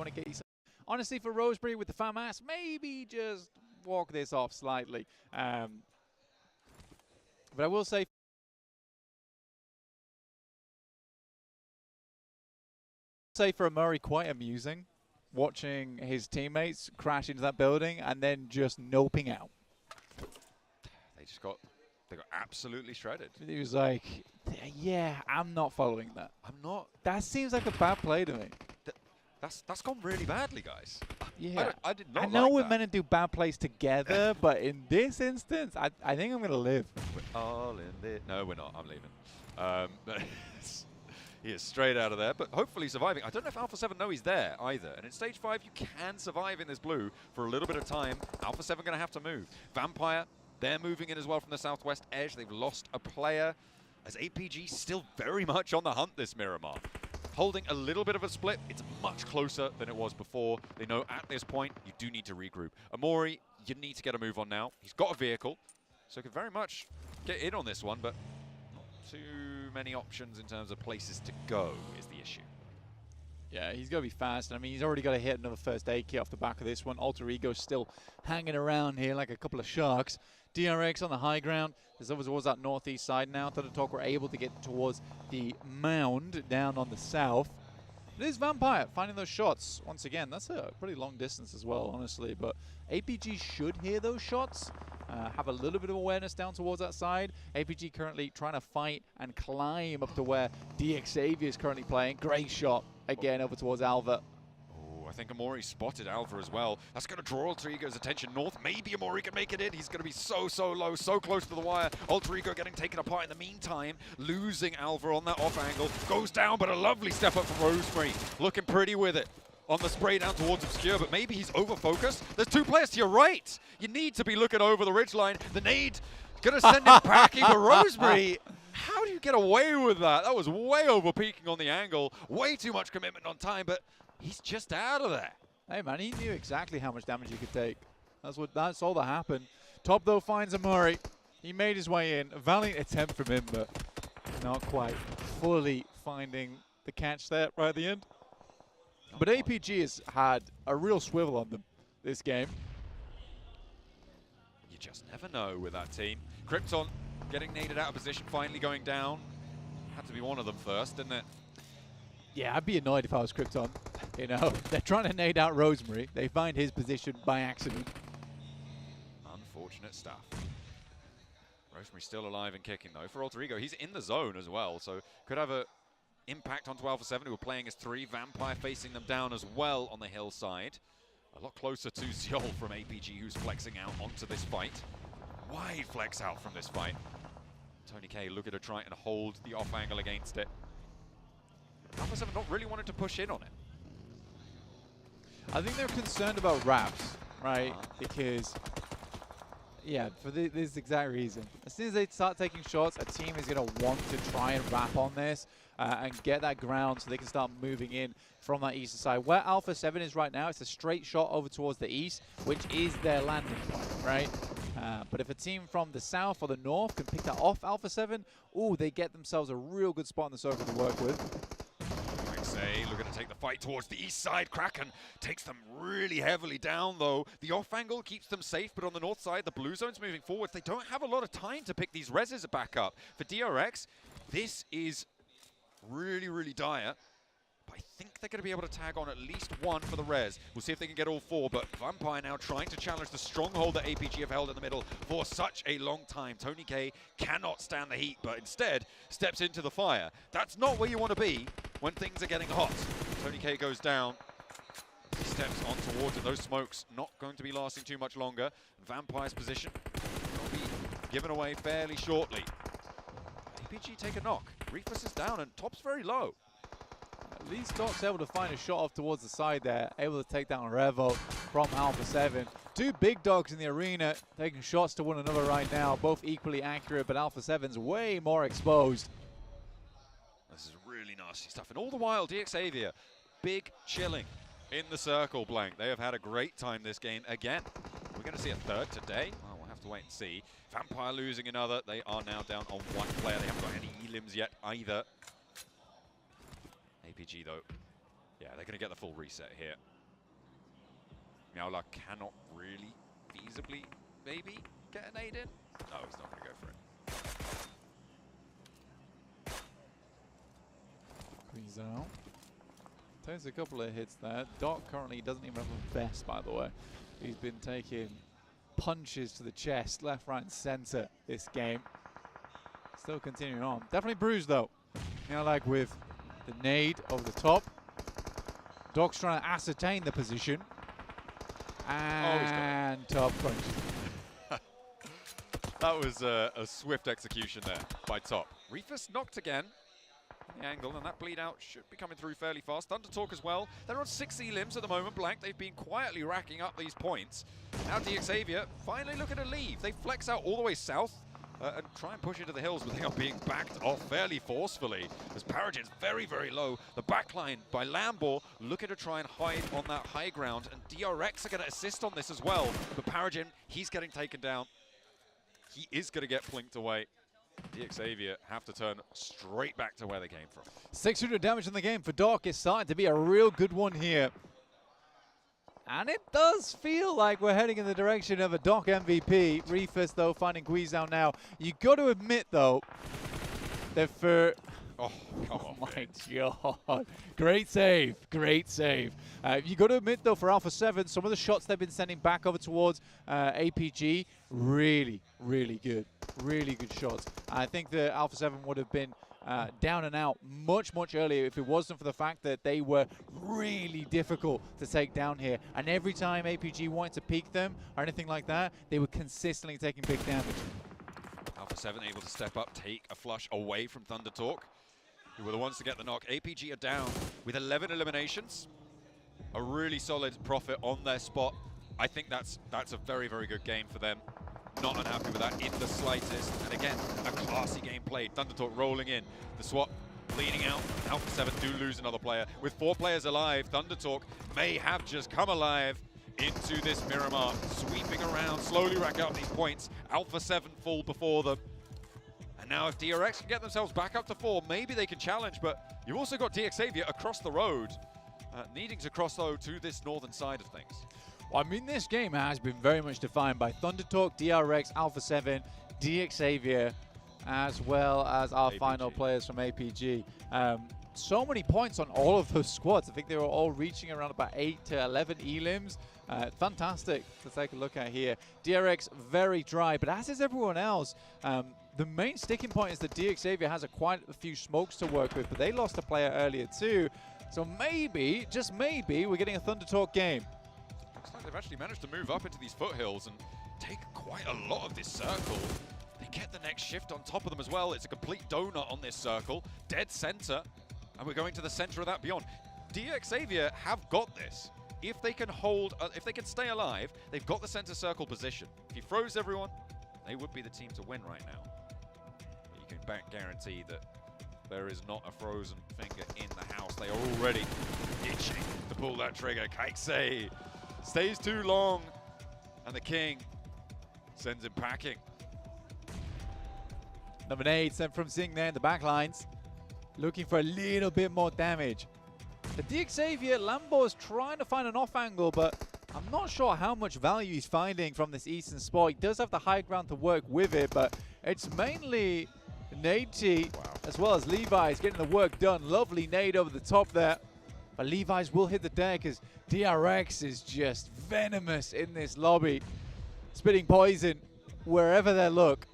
want to get you some. Honestly, for Roseberry with the FAMAS, maybe just walk this off slightly. But I will say, for Murray, quite amusing watching his teammates crash into that building and then just noping out. They got absolutely shredded. He was like, yeah, I'm not following that. I'm not. That seems like a bad play to me. That's gone really badly, guys. Yeah. I did not I know like we're that. meant to do bad plays together, but in this instance, I think I'm going to live. We're all in there. No, we're not. I'm leaving. But he is straight out of there, but hopefully surviving. I don't know if Alpha 7 know he's there either. And in Stage 5, you can survive in this blue for a little bit of time. Alpha 7 going to have to move. Vampire, they're moving in as well from the southwest edge. They've lost a player, as APG still very much on the hunt this Miramar. Holding a little bit of a split. It's much closer than it was before. They know at this point, you do need to regroup. Amori, you need to get a move on now. He's got a vehicle, so could very much get in on this one, but not too many options in terms of places to go is the issue. Yeah, he's got to be fast. I mean, he's already got to hit another first aid kit off the back of this one. Alter Ego's still hanging around here like a couple of sharks. DRX on the high ground. There's over towards that northeast side now. Talk we're able to get towards the mound down on the south. It is Vampire finding those shots. Once again, that's a pretty long distance as well, honestly. But APG should hear those shots. Have a little bit of awareness down towards that side. APG currently trying to fight and climb up to where DX Xavier is currently playing. Great shot again over towards Alva. Oh, I think Amori spotted Alva as well. That's going to draw Alter Ego's attention north. Maybe Amori can make it in. He's going to be so low, so close to the wire. Alter Ego getting taken apart in the meantime. Losing Alva on that off angle. Goes down, but a lovely step up from Rosemary. Looking pretty with it. On the spray down towards Obscure, but maybe he's over-focused. There's two players to your right. You need to be looking over the ridgeline. The nade gonna send him packing, but Rosemary, how do you get away with that? That was way over-peaking on the angle. Way too much commitment on time, but he's just out of there. Hey man, he knew exactly how much damage he could take. That's all that happened. Top though finds Amuri. He made his way in. A valiant attempt from him, but not quite fully finding the catch there right at the end. But APG has had a real swivel on them this game. You just never know with that team. Krafton getting naded out of position, finally going down. Had to be one of them first, didn't it? Yeah, I'd be annoyed if I was Krafton. You know, they're trying to nade out Rosemary. They find his position by accident. Unfortunate stuff. Rosemary still alive and kicking though. For Alter Ego, he's in the zone as well, so could have a impact onto Alpha 7, who are playing as 3. Vampire facing them down as well on the hillside. A lot closer to Ziol from APG, who's flexing out onto this fight. Wide flex out from this fight. Tony K looking to try and hold the off angle against it. Alpha 7 not really wanting to push in on it. I think they're concerned about wraps, right? Because, yeah, for this exact reason. As soon as they start taking shots, a team is going to want to try and wrap on this and get that ground so they can start moving in from that eastern side. Where Alpha 7 is right now, it's a straight shot over towards the east, which is their landing point, right? But if a team from the south or the north can pick that off Alpha 7, ooh, they get themselves a real good spot in the circle to work with. Looking to take the fight towards the east side. Kraken takes them really heavily down, though. The off angle keeps them safe, but on the north side, the blue zone's moving forwards. They don't have a lot of time to pick these reses back up. For DRX, this is really dire. But I think they're going to be able to tag on at least one for the res. We'll see if they can get all 4, but Vampire now trying to challenge the stronghold that APG have held in the middle for such a long time. Tony K cannot stand the heat, but instead steps into the fire. That's not where you want to be when things are getting hot. Tony K goes down. He steps on towards it. Those smokes not going to be lasting too much longer. Vampire's position will be given away fairly shortly. APG take a knock. Refus is down and Top's very low. At least Doc's able to find a shot off towards the side there, able to take down Revo from Alpha 7. 2 big dogs in the arena, taking shots to one another right now, both equally accurate, but Alpha 7's way more exposed. This is really nasty stuff. And all the while, DX Xavier, big chilling in the circle blank. They have had a great time this game again. We're going to see a third today. Well, we'll have to wait and see. Vampire losing another. They are now down on 1 player. They haven't got any elims yet either. APG, though, Yeah, they're going to get the full reset here. Miaola cannot really feasibly, maybe, get an nade in. No, he's not going to go for it. Squeeze out. Takes a couple of hits there. Doc currently doesn't even have a vest, by the way. He's been taking punches to the chest, left, right, and center this game. Still continuing on. Definitely bruised, though. Now, like with the nade over the top. Doc's trying to ascertain the position. And top punch. That was a swift execution there by Top. Reefus knocked again. The angle, and that bleed out should be coming through fairly fast. Thundertalk as well. They're on 6 limbs at the moment, Blank. They've been quietly racking up these points. Now DXavier finally looking to leave. They flex out all the way south and try and push into the hills, but they are being backed off fairly forcefully as Paragen's very, very low. The backline by Lambor looking to try and hide on that high ground, and DRX are going to assist on this as well. But Paragen, he's getting taken down. He is going to get flinked away. DXavier have to turn straight back to where they came from. 600 damage in the game for Doc is starting to be a real good one here. And it does feel like we're heading in the direction of a Doc MVP. Reefus, though, finding Guizhou now. You got to admit, though, that for... Oh, come on, my God. Great save. Great save. You got to admit, though, for Alpha 7, some of the shots they've been sending back over towards APG, really, really good. Really good shots. I think that Alpha 7 would have been down and out much, much earlier if it wasn't for the fact that they were really difficult to take down here. And every time APG wanted to peek them or anything like that, they were consistently taking big damage. Alpha 7 able to step up, take a flush away from Thundertalk, who were the ones to get the knock. APG are down with 11 eliminations. A really solid profit on their spot. I think that's a very, very good game for them. Not unhappy with that in the slightest. And again, a classy game played. Thundertalk rolling in. The swap bleeding out. Alpha 7 do lose another player. With 4 players alive, Thundertalk may have just come alive into this Miramar. Sweeping around, slowly rack up these points. Alpha 7 fall before them. And now if DRX can get themselves back up to 4, maybe they can challenge. But you've also got DXavier across the road, needing to cross, though, to this northern side of things. Well, I mean, this game has been very much defined by Thundertalk, DRX, Alpha 7, DXavier, as well as our APG. final players from APG. So many points on all of those squads. I think they were all reaching around about 8 to 11 elims. Fantastic to take a look at here. DRX very dry, but as is everyone else. The main sticking point is that DXavier has quite a few smokes to work with, but they lost a player earlier too. So maybe, just maybe, we're getting a Thundertalk game. Looks like they've actually managed to move up into these foothills and take quite a lot of this circle. They get the next shift on top of them as well. It's a complete donut on this circle. Dead center. And we're going to the center of that beyond. DXavier have got this. If they can hold, if they can stay alive, they've got the center circle position. If he froze everyone, they would be the team to win right now. But you can guarantee that there is not a frozen finger in the house. They are already itching to pull that trigger. Kaiksei stays too long, and the king sends him packing. Number 8 sent from Singh there in the back lines, looking for a little bit more damage. The DXavier, Lambo's trying to find an off angle, but I'm not sure how much value he's finding from this eastern spot. He does have the high ground to work with it, but it's mainly Nate as well as Levi's getting the work done. Lovely nade over the top there. But Levi's will hit the deck as DRX is just venomous in this lobby. Spitting poison wherever they look.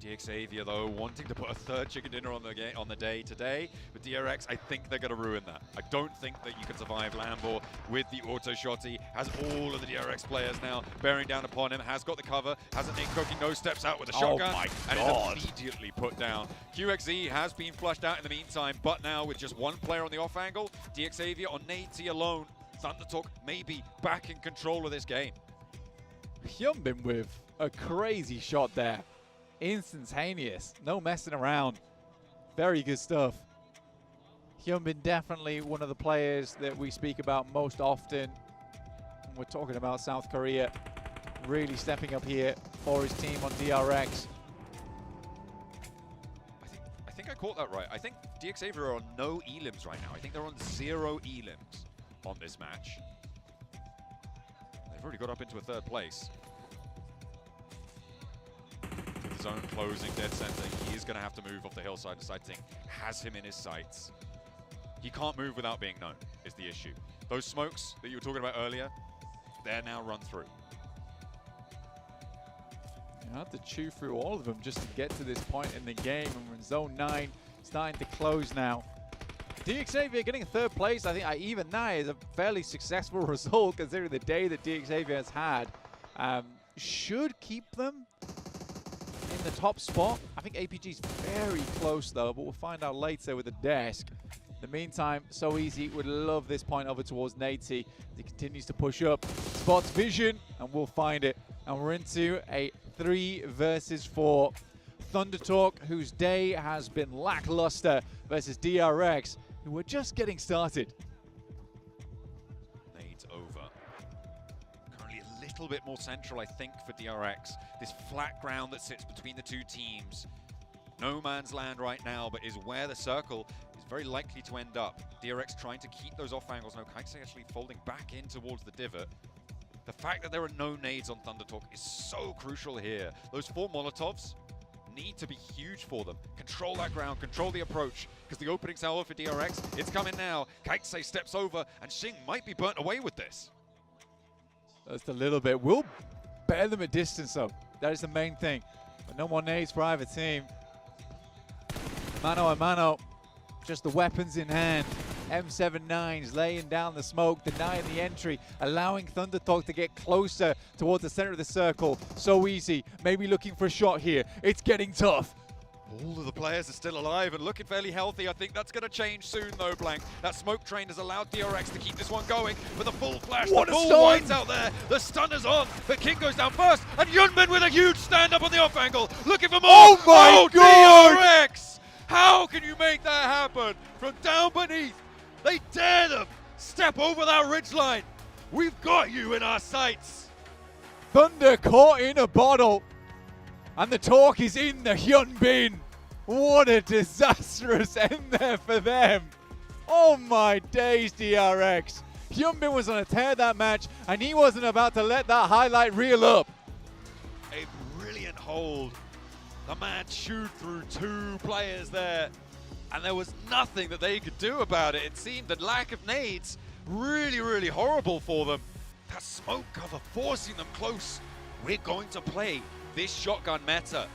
DXavier, though, wanting to put a third chicken dinner on the day today. With DRX, I think they're going to ruin that. I don't think that you can survive Lambor with the auto shotty. Has all of the DRX players now bearing down upon him. Has got the cover. Hasn't been cooking. No steps out with a shotgun. My and God. is immediately put down. QXE has been flushed out in the meantime, but now with just one player on the off angle, DXavier on Nate alone. Thundertalk maybe back in control of this game. Hyunbin with a crazy shot there. Instantaneous, no messing around. Very good stuff. Hyunbin definitely one of the players that we speak about most often when we're talking about South Korea. Really stepping up here for his team on DRX. I think I caught that right. I think DXAV are on no elims right now. I think they're on 0 elims on this match. They've already got up into a 3rd place. With his own closing dead center, he is going to have to move off the hillside. Deciding has him in his sights. He can't move without being known, is the issue. Those smokes that you were talking about earlier, they're now run through. You have to chew through all of them just to get to this point in the game, and we're in zone 9, starting to close now. DXAV getting 3rd place, I think even that is a fairly successful result considering the day that DXAV has had. Should keep them in the top spot. I think APG's very close though, but we'll find out later with the desk. In the meantime, So Easy would love this point over towards Natey. He continues to push up, spots vision, and we'll find it. And we're into a 3 versus 4. Thunder Talk, whose day has been lackluster, versus DRX, who were just getting started. Nades over. Currently a little bit more central, I think, for DRX. This flat ground that sits between the two teams. No man's land right now, but is where the circle is very likely to end up. DRX trying to keep those off angles. No, Kaitse actually folding back in towards the divot. The fact that there are no nades on Thunder Talk is so crucial here. Those 4 Molotovs need to be huge for them. Control that ground, control the approach, because the opening salvo for DRX, it's coming now. Kaitse steps over, and Xing might be burnt away with this. Just a little bit. We'll bear them at distance, though. That is the main thing. But no more nades for either team. Mano a mano, just the weapons in hand. M79s laying down the smoke, denying the entry, allowing Thunder Talk to get closer towards the center of the circle. So Easy, maybe looking for a shot here. It's getting tough. All of the players are still alive and looking fairly healthy. I think that's going to change soon, though, Blank. That smoke train has allowed DRX to keep this one going with a full flash. What the a full stun! white out there. The stun is on, but King goes down first, and Yunbin with a huge stand-up on the off angle, looking for more. Oh my God! DRX! How can you make that happen? From down beneath, they dare them step over that ridgeline. We've got you in our sights. Thunder caught in a bottle, and the talk is in the Hyun bin. What a disastrous end there for them. Oh my days, DRX. Hyun bin was on a tear that match, and he wasn't about to let that highlight reel up. A brilliant hold. The man chewed through 2 players there, and there was nothing that they could do about it. It seemed the lack of nades really, really horrible for them. That smoke cover forcing them close. We're going to play this shotgun meta.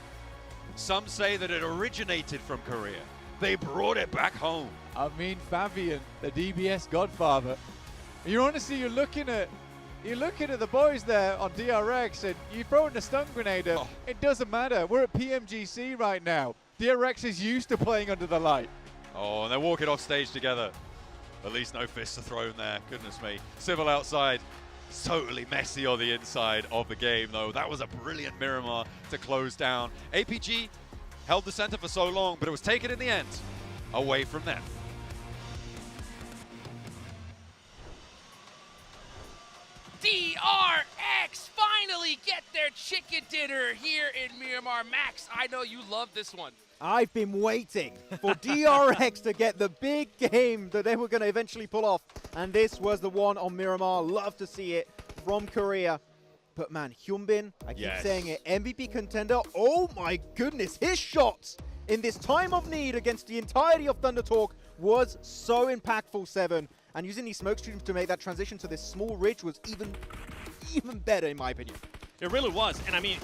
Some say that it originated from Korea. They brought it back home. I mean, Fabian, the DBS godfather. You're looking at the boys there on DRX, and you throw in a stun grenade. It doesn't matter. We're at PMGC right now. DRX is used to playing under the light. Oh, and they're walking off stage together. At least no fists are thrown there. Goodness me. Civil outside. Totally messy on the inside of the game, though. That was a brilliant Miramar to close down. APG held the center for so long, but it was taken in the end away from them. DRX finally get their chicken dinner here in Miramar. Max, I know you love this one. I've been waiting for DRX to get the big game that they were going to eventually pull off. And this was the one on Miramar. Love to see it from Korea. But man, Hyunbin, I keep saying it, MVP contender. Oh my goodness, his shots in this time of need against the entirety of Thunder Talk was so impactful, Seven. And using these smoke streams to make that transition to this small ridge was even better, in my opinion. It really was. And I mean,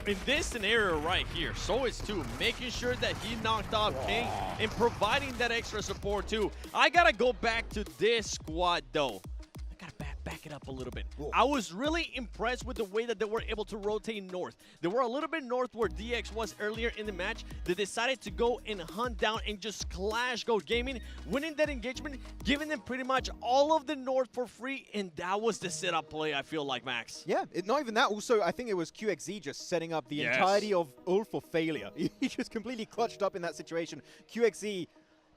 in this scenario right here, so is too, making sure that he knocked out King and providing that extra support too. I gotta go back to this squad though. I gotta back it up a little bit. Whoa. I was really impressed with the way that they were able to rotate north. They were a little bit north where DX was earlier in the match. They decided to go and hunt down and just clash Goat Gaming, winning that engagement, giving them pretty much all of the north for free, and that was the setup play, I feel like, Max. Yeah, not even that. Also, I think it was QXZ just setting up the entirety of Ult for failure. He just completely clutched up in that situation. QXZ,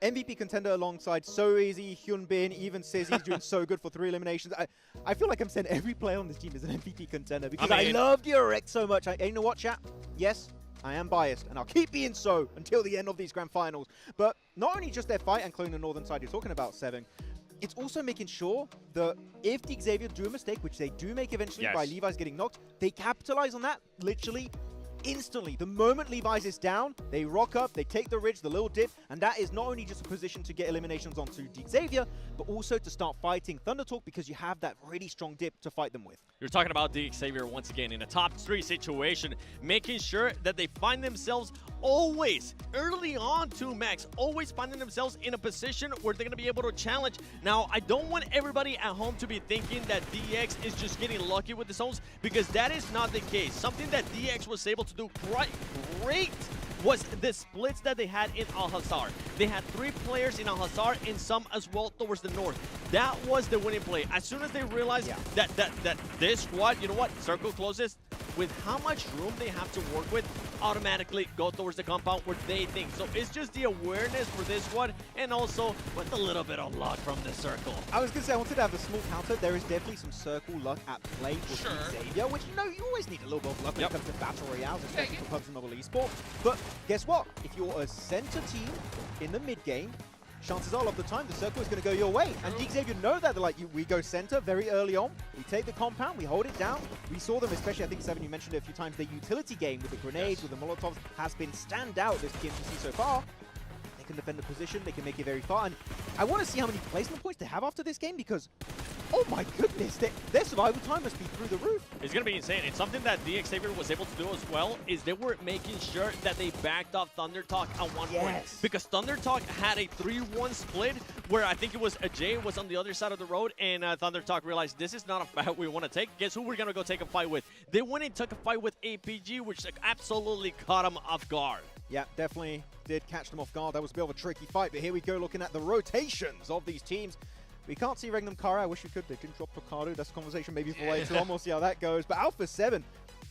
MVP contender alongside So Easy, Hyunbin, even Sizzy's doing so good for 3 eliminations. I feel like I'm saying every player on this team is an MVP contender because I love DRX so much. You know what, chat? Yes, I am biased, and I'll keep being so until the end of these grand finals. But not only just their fight and clearing the northern side you're talking about, Seven, it's also making sure that if the Xavier do a mistake, which they do make eventually by Levi's getting knocked, they capitalize on that literally instantly. The moment Levi's is down, they rock up, they take the ridge, the little dip, and that is not only just a position to get eliminations onto Xavier, but also to start fighting Thunder Talk because you have that really strong dip to fight them with. You're talking about Xavier once again in a top 3 situation, making sure that they find themselves always, early on too, Max, always finding themselves in a position where they're going to be able to challenge. Now, I don't want everybody at home to be thinking that DX is just getting lucky with the zones, because that is not the case. Something that DX was able to do quite great was the splits that they had in Al-Hazar. They had 3 players in Al-Hazar and some as well towards the north. That was the winning play. As soon as they realized that this squad, you know what, circle closes, with how much room they have to work with, automatically go towards the compound where they think. So it's just the awareness for this one, and also with a little bit of luck from the circle. I was going to say, I wanted to have a small counter. There is definitely some circle luck at play for Xavier, which, you know, you always need a little bit of luck when it comes to Battle Royales, especially for PUBG Mobile Esport. But guess what? If you're a center team in the mid game, chances are a lot of the time the circle is going to go your way. And Xavier know that. They're like, we go center very early on. We take the compound. We hold it down. We saw them, especially, I think, Seven, you mentioned it a few times, the utility game with the grenades, with the Molotovs, has been standout this PMGC so far. They can defend the position. They can make it very far. And I want to see how many placement points they have after this game because, oh my goodness, their survival time must be through the roof. It's going to be insane. And something that Xavier was able to do as well is they were making sure that they backed off Thunder Talk at one point. Because Thunder Talk had a 3-1 split where I think it was Jay was on the other side of the road, and Thunder Talk realized this is not a fight we want to take. Guess who we're going to go take a fight with? They went and took a fight with APG, which absolutely caught them off guard. Yeah, definitely did catch them off guard. That was a bit of a tricky fight, but here we go looking at the rotations of these teams. We can't see Regnum Kara. I wish we could. They didn't drop Ricardo. That's a conversation maybe for later on. We'll see how that goes. But Alpha 7,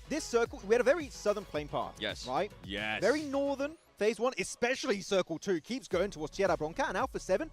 this circle, we had a very southern playing path. Yes. Right? Yes. Very northern. Phase 1, especially Circle 2, keeps going towards Tierra Bronca. And Alpha 7,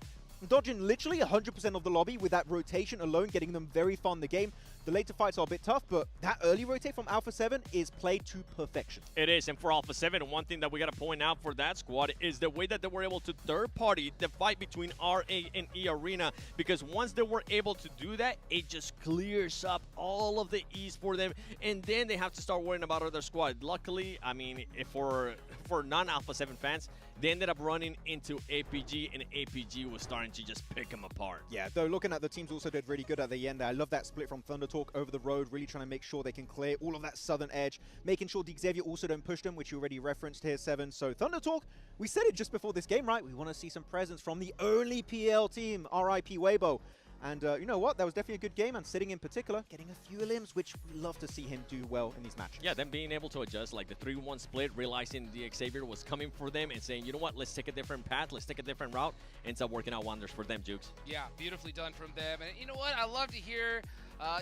dodging literally 100% of the lobby with that rotation alone, getting them very far in the game. The later fights are a bit tough, but that early rotate from Alpha 7 is played to perfection. It is, and for Alpha 7, one thing that we got to point out for that squad is the way that they were able to third-party the fight between RA and E Arena, because once they were able to do that, it just clears up all of the ease for them, and then they have to start worrying about other squad. Luckily, I mean, for non-Alpha 7 fans, they ended up running into APG, and APG was starting to just pick them apart. Yeah, though looking at the teams also did really good at the end there. I love that split from Thunder Talk over the road, really trying to make sure they can clear all of that southern edge, making sure Xavier also don't push them, which you already referenced here, Seven. So Thunder Talk, we said it just before this game, right? We want to see some presence from the only PL team, RIP Weibo. And you know what? That was definitely a good game, and Sitting in particular, getting a few limbs, which we love to see him do well in these matches. Yeah, them being able to adjust, like the 3-1 split, realizing the Xavier was coming for them and saying, you know what, let's take a different path, let's take a different route, ends up working out wonders for them, Jukes. Yeah, beautifully done from them. And you know what? I love to hear,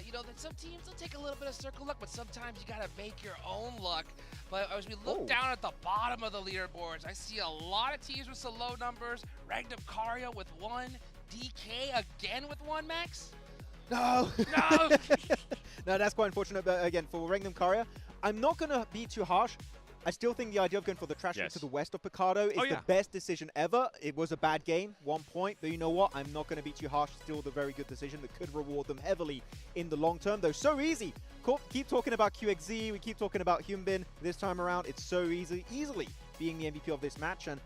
you know, that some teams will take a little bit of circle luck, but sometimes you got to make your own luck. But as we look down at the bottom of the leaderboards, I see a lot of teams with some low numbers. Ragnum Karya with 1. DK again with 1, Max? No! No! No, that's quite unfortunate. But again, for Regnum Karya, I'm not going to be too harsh. I still think the idea of going for the trash to the west of Picardo is the best decision ever. It was a bad game, 1 point, but you know what? I'm not going to be too harsh. Still the very good decision that could reward them heavily in the long term, though. So easy. Keep talking about QXZ. We keep talking about Hyunbin. This time around, it's so easily being the MVP of this match. And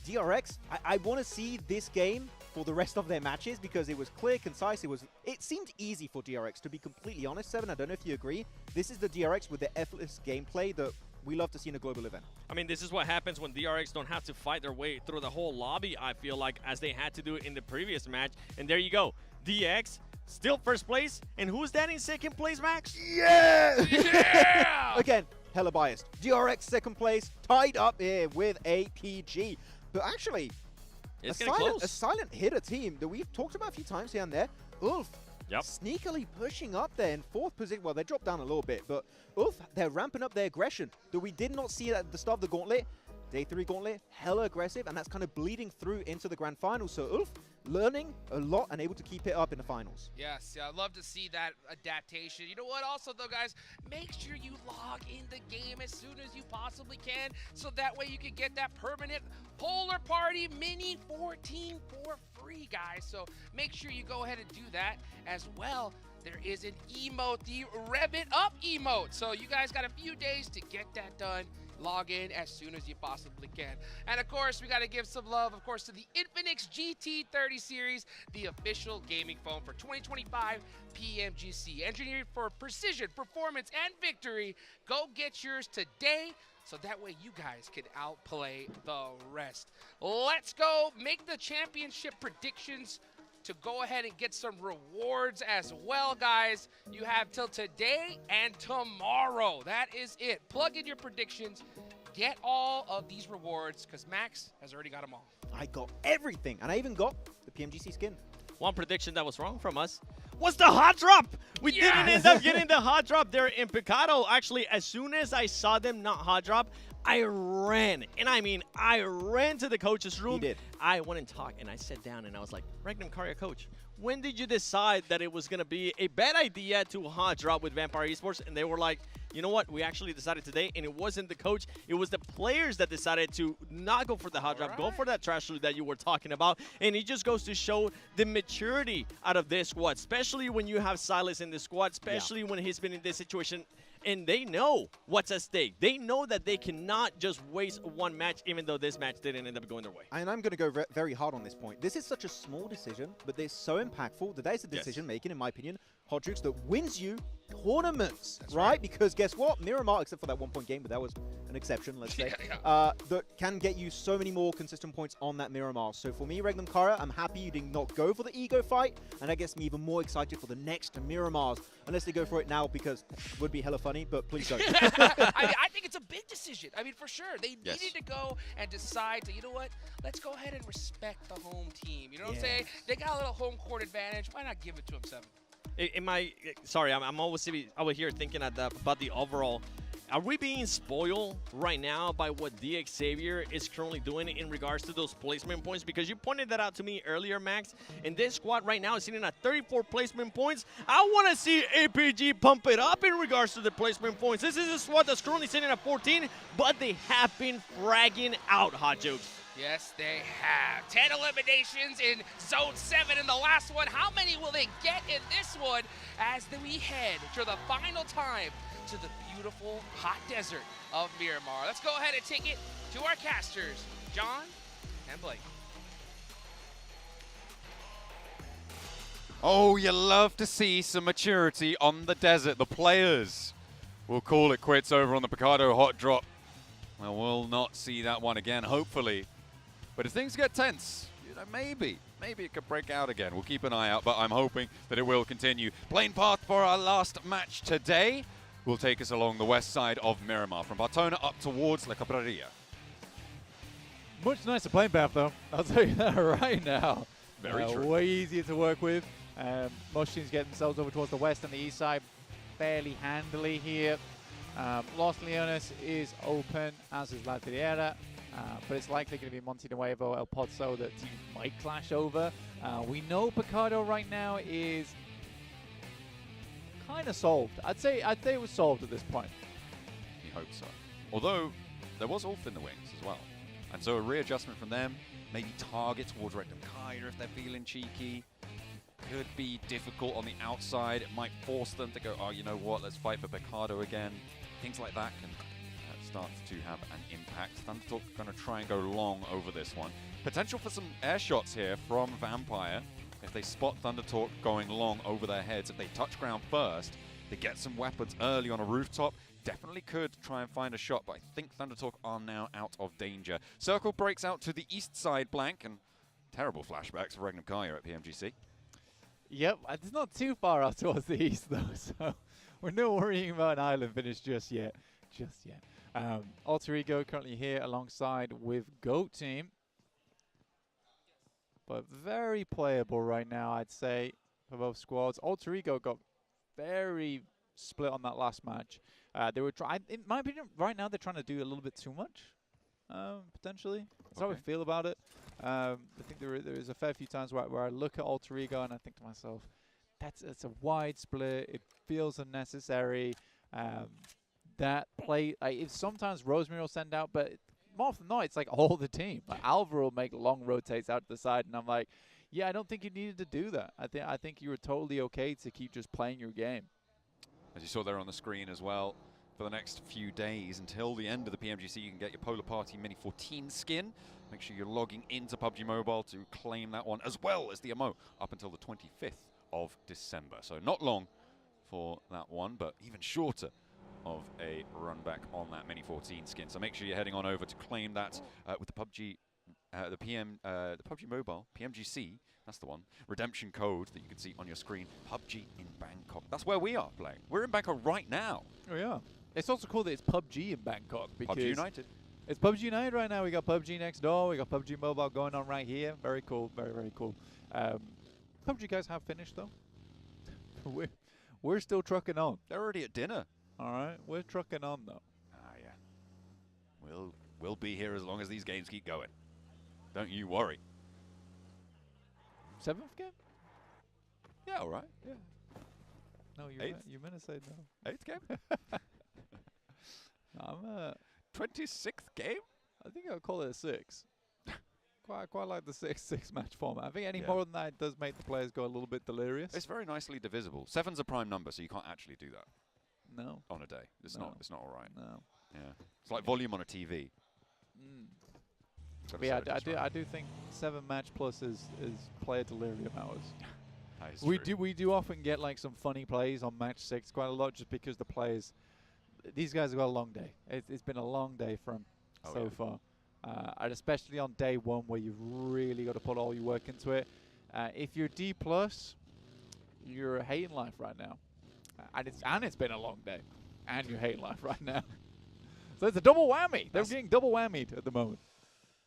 DRX, I want to see this game for the rest of their matches because it was clear, concise. It seemed easy for DRX, to be completely honest. Seven, I don't know if you agree. This is the DRX with the effortless gameplay that we love to see in a global event. I mean, this is what happens when DRX don't have to fight their way through the whole lobby, I feel like, as they had to do in the previous match. And there you go. DX still first place. And who's that in second place, Max? Yeah! Yeah! Again, hella biased. DRX second place, tied up here with APG. But actually, it's a silent hitter team that we've talked about a few times here and there. Ulf, sneakily pushing up there in 4th position. Well, they dropped down a little bit, but Ulf, they're ramping up their aggression that we did not see at the start of the gauntlet. Day 3 gauntlet, hella aggressive, and that's kind of bleeding through into the grand final. So Ulf, learning a lot and able to keep it up in the finals. Yes, yeah, I'd love to see that adaptation. You know what? Also, though, guys, make sure you log in the game as soon as you possibly can, so that way you can get that permanent Polar Party Mini 14 for free, guys. So make sure you go ahead and do that as well. There is an emote, the Rev It Up emote. So you guys got a few days to get that done. Log in as soon as you possibly can. And of course, we got to give some love, of course, to the Infinix GT30 series, the official gaming phone for 2025 PMGC. Engineered for precision, performance, and victory. Go get yours today, so that way you guys can outplay the rest. Let's go make the championship predictions to go ahead and get some rewards as well, guys. You have till today and tomorrow. That is it. Plug in your predictions. Get all of these rewards, because Max has already got them all. I got everything, and I even got the PMGC skin. One prediction that was wrong from us was the hot drop. We didn't end up getting the hot drop there in Picado. Actually, as soon as I saw them not hot drop, I ran. And I mean, I ran to the coach's room. He did. I went and talked, and I sat down, and I was like, Regnum Karya coach, when did you decide that it was going to be a bad idea to hot drop with Vampire Esports? And they were like, you know what? We actually decided today, and it wasn't the coach. It was the players that decided to not go for the hot drop, go for that trash loot that you were talking about. And it just goes to show the maturity out of this squad, especially when you have Silas in the squad, especially when he's been in this situation. And they know what's at stake. They know that they cannot just waste one match, even though this match didn't end up going their way. And I'm going to go very hard on this point. This is such a small decision, but they're so impactful that is a decision making, in my opinion, Hot Jukes, that wins you tournaments, right? Because guess what? Miramar, except for that 1 point game, but that was an exception, let's say, that can get you so many more consistent points on that Miramar. So for me, Regnum Kara, I'm happy you did not go for the ego fight, and that gets me even more excited for the next Miramars. Unless they go for it now, because it would be hella funny, but please don't. I think it's a big decision. I mean, for sure. They needed to go and decide to, you know what, let's go ahead and respect the home team. You know what I'm saying? They got a little home court advantage. Why not give it to them, 7? Sorry, I'm always over here thinking about the overall. Are we being spoiled right now by what DX Xavier is currently doing in regards to those placement points? Because you pointed that out to me earlier, Max. And this squad right now is sitting at 34 placement points. I want to see APG pump it up in regards to the placement points. This is a squad that's currently sitting at 14, but they have been fragging out, Hot Jokes. Yes, they have. 10 eliminations in Zone 7 in the last one. How many will they get in this one as we head for the final time to the beautiful hot desert of Miramar? Let's go ahead and take it to our casters, John and Blake. Oh, you love to see some maturity on the desert. The players will call it quits over on the Picado hot drop. Well, we'll not see that one again, hopefully. But if things get tense, you know, maybe it could break out again. We'll keep an eye out, but I'm hoping that it will continue. Plane path for our last match today will take us along the west side of Miramar, from Bartona up towards La Cabrera. Much nicer plane path, though. I'll tell you that right now. Very true. Way easier to work with. Most teams get themselves over towards the west and the east side fairly handily here. Los Leones is open, as is La Tierra. But it's likely going to be Monte Nuevo, El Pozo that teams might clash over. We know Picado right now is kind of solved. I'd say it was solved at this point. We hope so. Although, there was Ulf in the wings as well. And so a readjustment from them, maybe target towards Regnum Kaya if they're feeling cheeky. Could be difficult on the outside. It might force them to go, oh, you know what, let's fight for Picado again. Things like that can start to have an impact. Thundertalk going to try and go long over this one. Potential for some air shots here from Vampire. If they spot Thundertalk going long over their heads, if they touch ground first, they get some weapons early on a rooftop. Definitely could try and find a shot, but I think Thundertalk are now out of danger. Circle breaks out to the east side blank, and terrible flashbacks for Regnum Kaya at PMGC. Yep, it's not too far out towards the east, though, so we're not worrying about an island finish just yet. Alter Ego currently here alongside with Goat Team. But very playable right now, I'd say, for both squads. Alter Ego got very split on that last match. They were trying, in my opinion, right now they're trying to do a little bit too much, potentially. That's how I feel about it. I think there is a fair few times where I look at Alter Ego and I think to myself, it's a wide split. It feels unnecessary. That play, sometimes Rosemary will send out, but more often than not, it's like all the team. Like Alvaro will make long rotates out to the side, and I'm like, yeah, I don't think you needed to do that. I think you were totally okay to keep just playing your game. As you saw there on the screen as well, for the next few days until the end of the PMGC, you can get your Polar Party Mini 14 skin. Make sure you're logging into PUBG Mobile to claim that one, as well as the MO, up until the 25th of December. So not long for that one, but even shorter of a run back on that Mini 14 skin. So make sure you're heading on over to claim that with the PUBG, the PUBG Mobile, PMGC, that's the one, redemption code that you can see on your screen, PUBG in Bangkok. That's where we are playing. We're in Bangkok right now. Oh, yeah. It's also cool that it's PUBG in Bangkok. Because PUBG United. It's PUBG United right now. We got PUBG next door. We got PUBG Mobile going on right here. Very cool. Very, very cool. PUBG guys have finished, though. We're still trucking on. They're already at dinner. All right. We're trucking on, though. Ah, yeah. We'll be here as long as these games keep going. Don't you worry. 7th game? Yeah, all right. Yeah. No, you meant to say no. 8th game? I'm 26th game? I think I'll call it a 6. quite like the six match format. I think any Yeah. more than that, it does make the players go a little bit delirious. It's very nicely divisible. 7's a prime number, so you can't actually do that No. on a day. It's No. not. It's not all right. No. Yeah. It's like volume on a TV. Mm. Gotta But yeah, set it just right. I do think 7 match plus is player delirium hours. That is We true. do often get like some funny plays on match 6 quite a lot, just because the players, these guys have got a long day. It's been a long day for them so far, and especially on day 1 where you've really got to put all your work into it. If you're D plus, you're hating life right now, and it's been a long day, and you're hating life right now. So it's a double whammy. They're getting double whammied at the moment.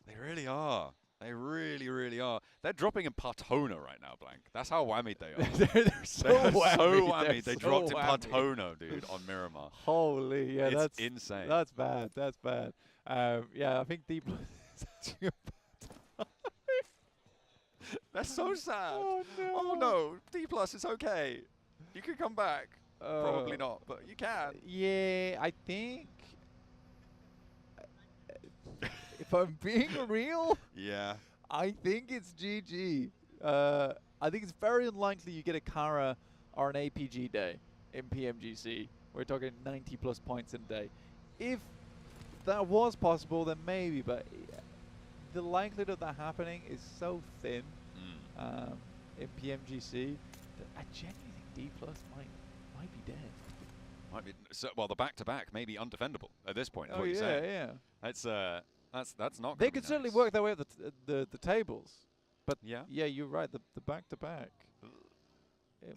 They really are. They really, really are. They're dropping in Partona right now, Blank. That's how whammied they are. they're so They're whammied. so They're whammied. They so dropped in whammied. Partona, dude, on Miramar. Holy, yeah, It's that's insane. That's bad. That's bad. Yeah, I think Deep. That's so sad. Oh no. Oh no, D plus, it's okay. You can come back. Probably not, but you can. Yeah, I think. If I'm being real, Yeah. I think it's GG. I think it's very unlikely you get a Kara or an APG day in PMGC. We're talking 90 plus points in a day. If that was possible, then maybe, but the likelihood of that happening is so thin in PMGC that I genuinely think D plus might be dead. Might be well. The back-to-back may be undefendable at this point. Is Oh what you're yeah, saying. yeah. That's not. They gonna be could certainly nice. work their way up the tables, but Yeah. yeah, you're right. The back-to-back, it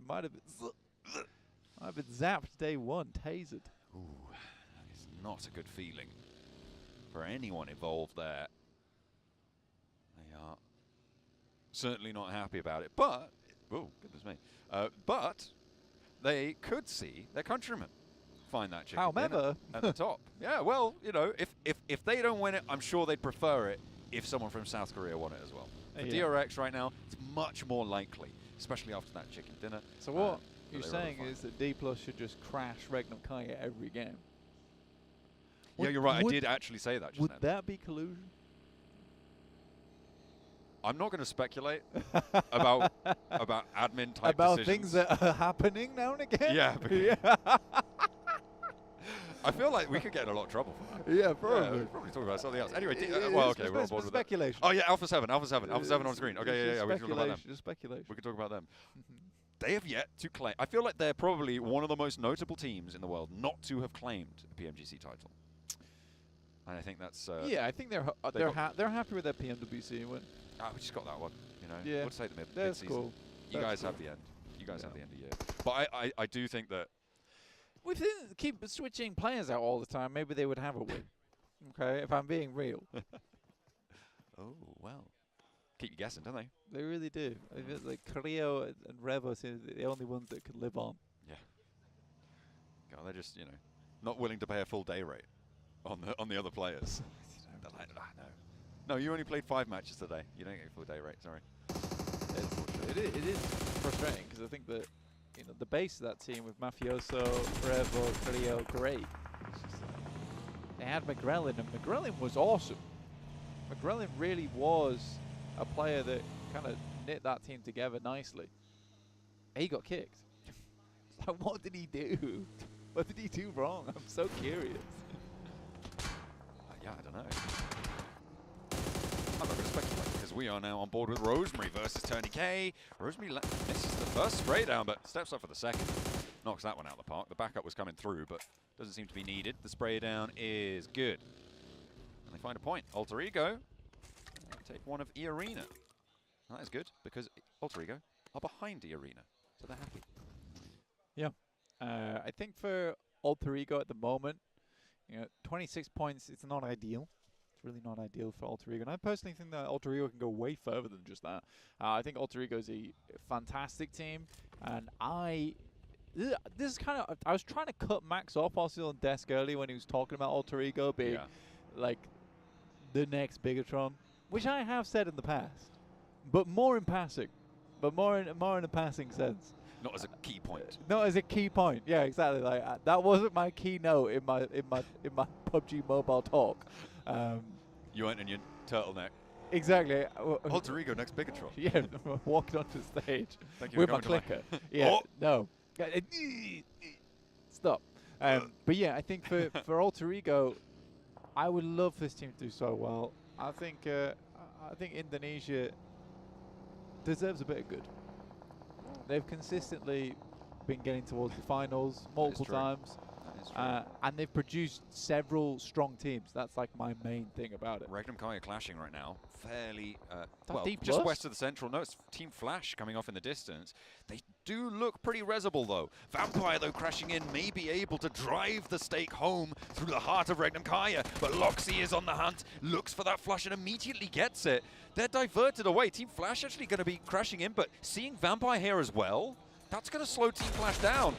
might have been zapped day 1, tasered. Ooh, that is not a good feeling for anyone involved there. They are certainly not happy about it. But, oh goodness me, but they could see their countrymen find that chicken dinner However, at the top. Yeah, well, you know, if they don't win it, I'm sure they'd prefer it if someone from South Korea won it as well. For Yeah. DRX right now, it's much more likely, especially after that chicken dinner. So what that you're they rather saying find is that D plus should just crash Regnum Kaya every game. Yeah, you're right. I did actually say that just Would then. that be collusion? I'm not going to speculate about admin type About decisions. things that are happening now and again? Yeah, because yeah. I feel like we could get in a lot of trouble for that. Yeah, Yeah, probably. we're probably talking about something else. Anyway, Yeah, well, it's okay, we're on board with that. speculation. Oh yeah, Alpha 7 on screen. Okay, yeah, we can talk about them. Just speculation. We can talk about them. They have yet to claim. I feel like they're probably one of the most notable teams in the world not to have claimed a PMGC title. And I think that's. Yeah, I think they're happy with their PMWC win. We just got that one. You know, Yeah, we'll take the that's mid-season. cool. You That's guys cool. have the end. You guys have Yeah. the end of the year. But I do think that. If they didn't keep switching players out all the time, maybe they would have a win. Okay, if I'm being real. Oh well. Keep you guessing, don't they? They really do. I mean, like Creo and Revo seem the only ones that could live on. God, they're just not willing to pay a full day rate on the other players. They're like, no. No, you only played 5 matches today. You don't get a full day rate, sorry. It is frustrating because I think that the base of that team with Mafioso, Revo, Cleo, great. It's just they had McGrellin, and McGrellin was awesome. McGrellin really was a player that kind of knit that team together nicely. He got kicked. It's like, what did he do? What did he do wrong? I'm so curious. Yeah, I don't know. I'm not going to speculate because we are now on board with Rosemary versus Tony K. Rosemary misses the first spray down, but steps up for the second. Knocks that one out of the park. The backup was coming through, but doesn't seem to be needed. The spray down is good. And they find a point. Alter Ego take one of E-Arena. That is good because Alter Ego are behind E-Arena, so they're happy. Yeah. I think for Alter Ego at the moment, 26 points, it's not ideal. It's really not ideal for Alter Ego. And I personally think that Alter Ego can go way further than just that. I think Alter Ego is a fantastic team. And this is kind of, I was trying to cut Max off also on desk early when he was talking about Alter Ego being like the next Bigatron, which I have said in the past, but more in passing, but more in a passing sense. Not as a key point. Not as a key point. Yeah, exactly. Like that wasn't my keynote in my PUBG Mobile talk. You went in your turtleneck. Exactly. Alter Ego next Bigatron. Yeah, walking onto the stage Thank you with for my coming clicker. to Yeah, Oh. no. Stop. But yeah, I think for Alter Ego, I would love this team to do so well. I think Indonesia deserves a bit of good. They've consistently been getting towards the finals multiple times. And they've produced several strong teams. That's like my main thing about it. Regnum Kai are clashing right now. Fairly, well, just west of the central. No, it's Team Flash coming off in the distance. They do look pretty resable, though. Vampire, though, crashing in, may be able to drive the stake home through the heart of Regnum Kaya. But Loxy is on the hunt, looks for that flush and immediately gets it. They're diverted away. Team Flash actually going to be crashing in, but seeing Vampire here as well, that's going to slow Team Flash down.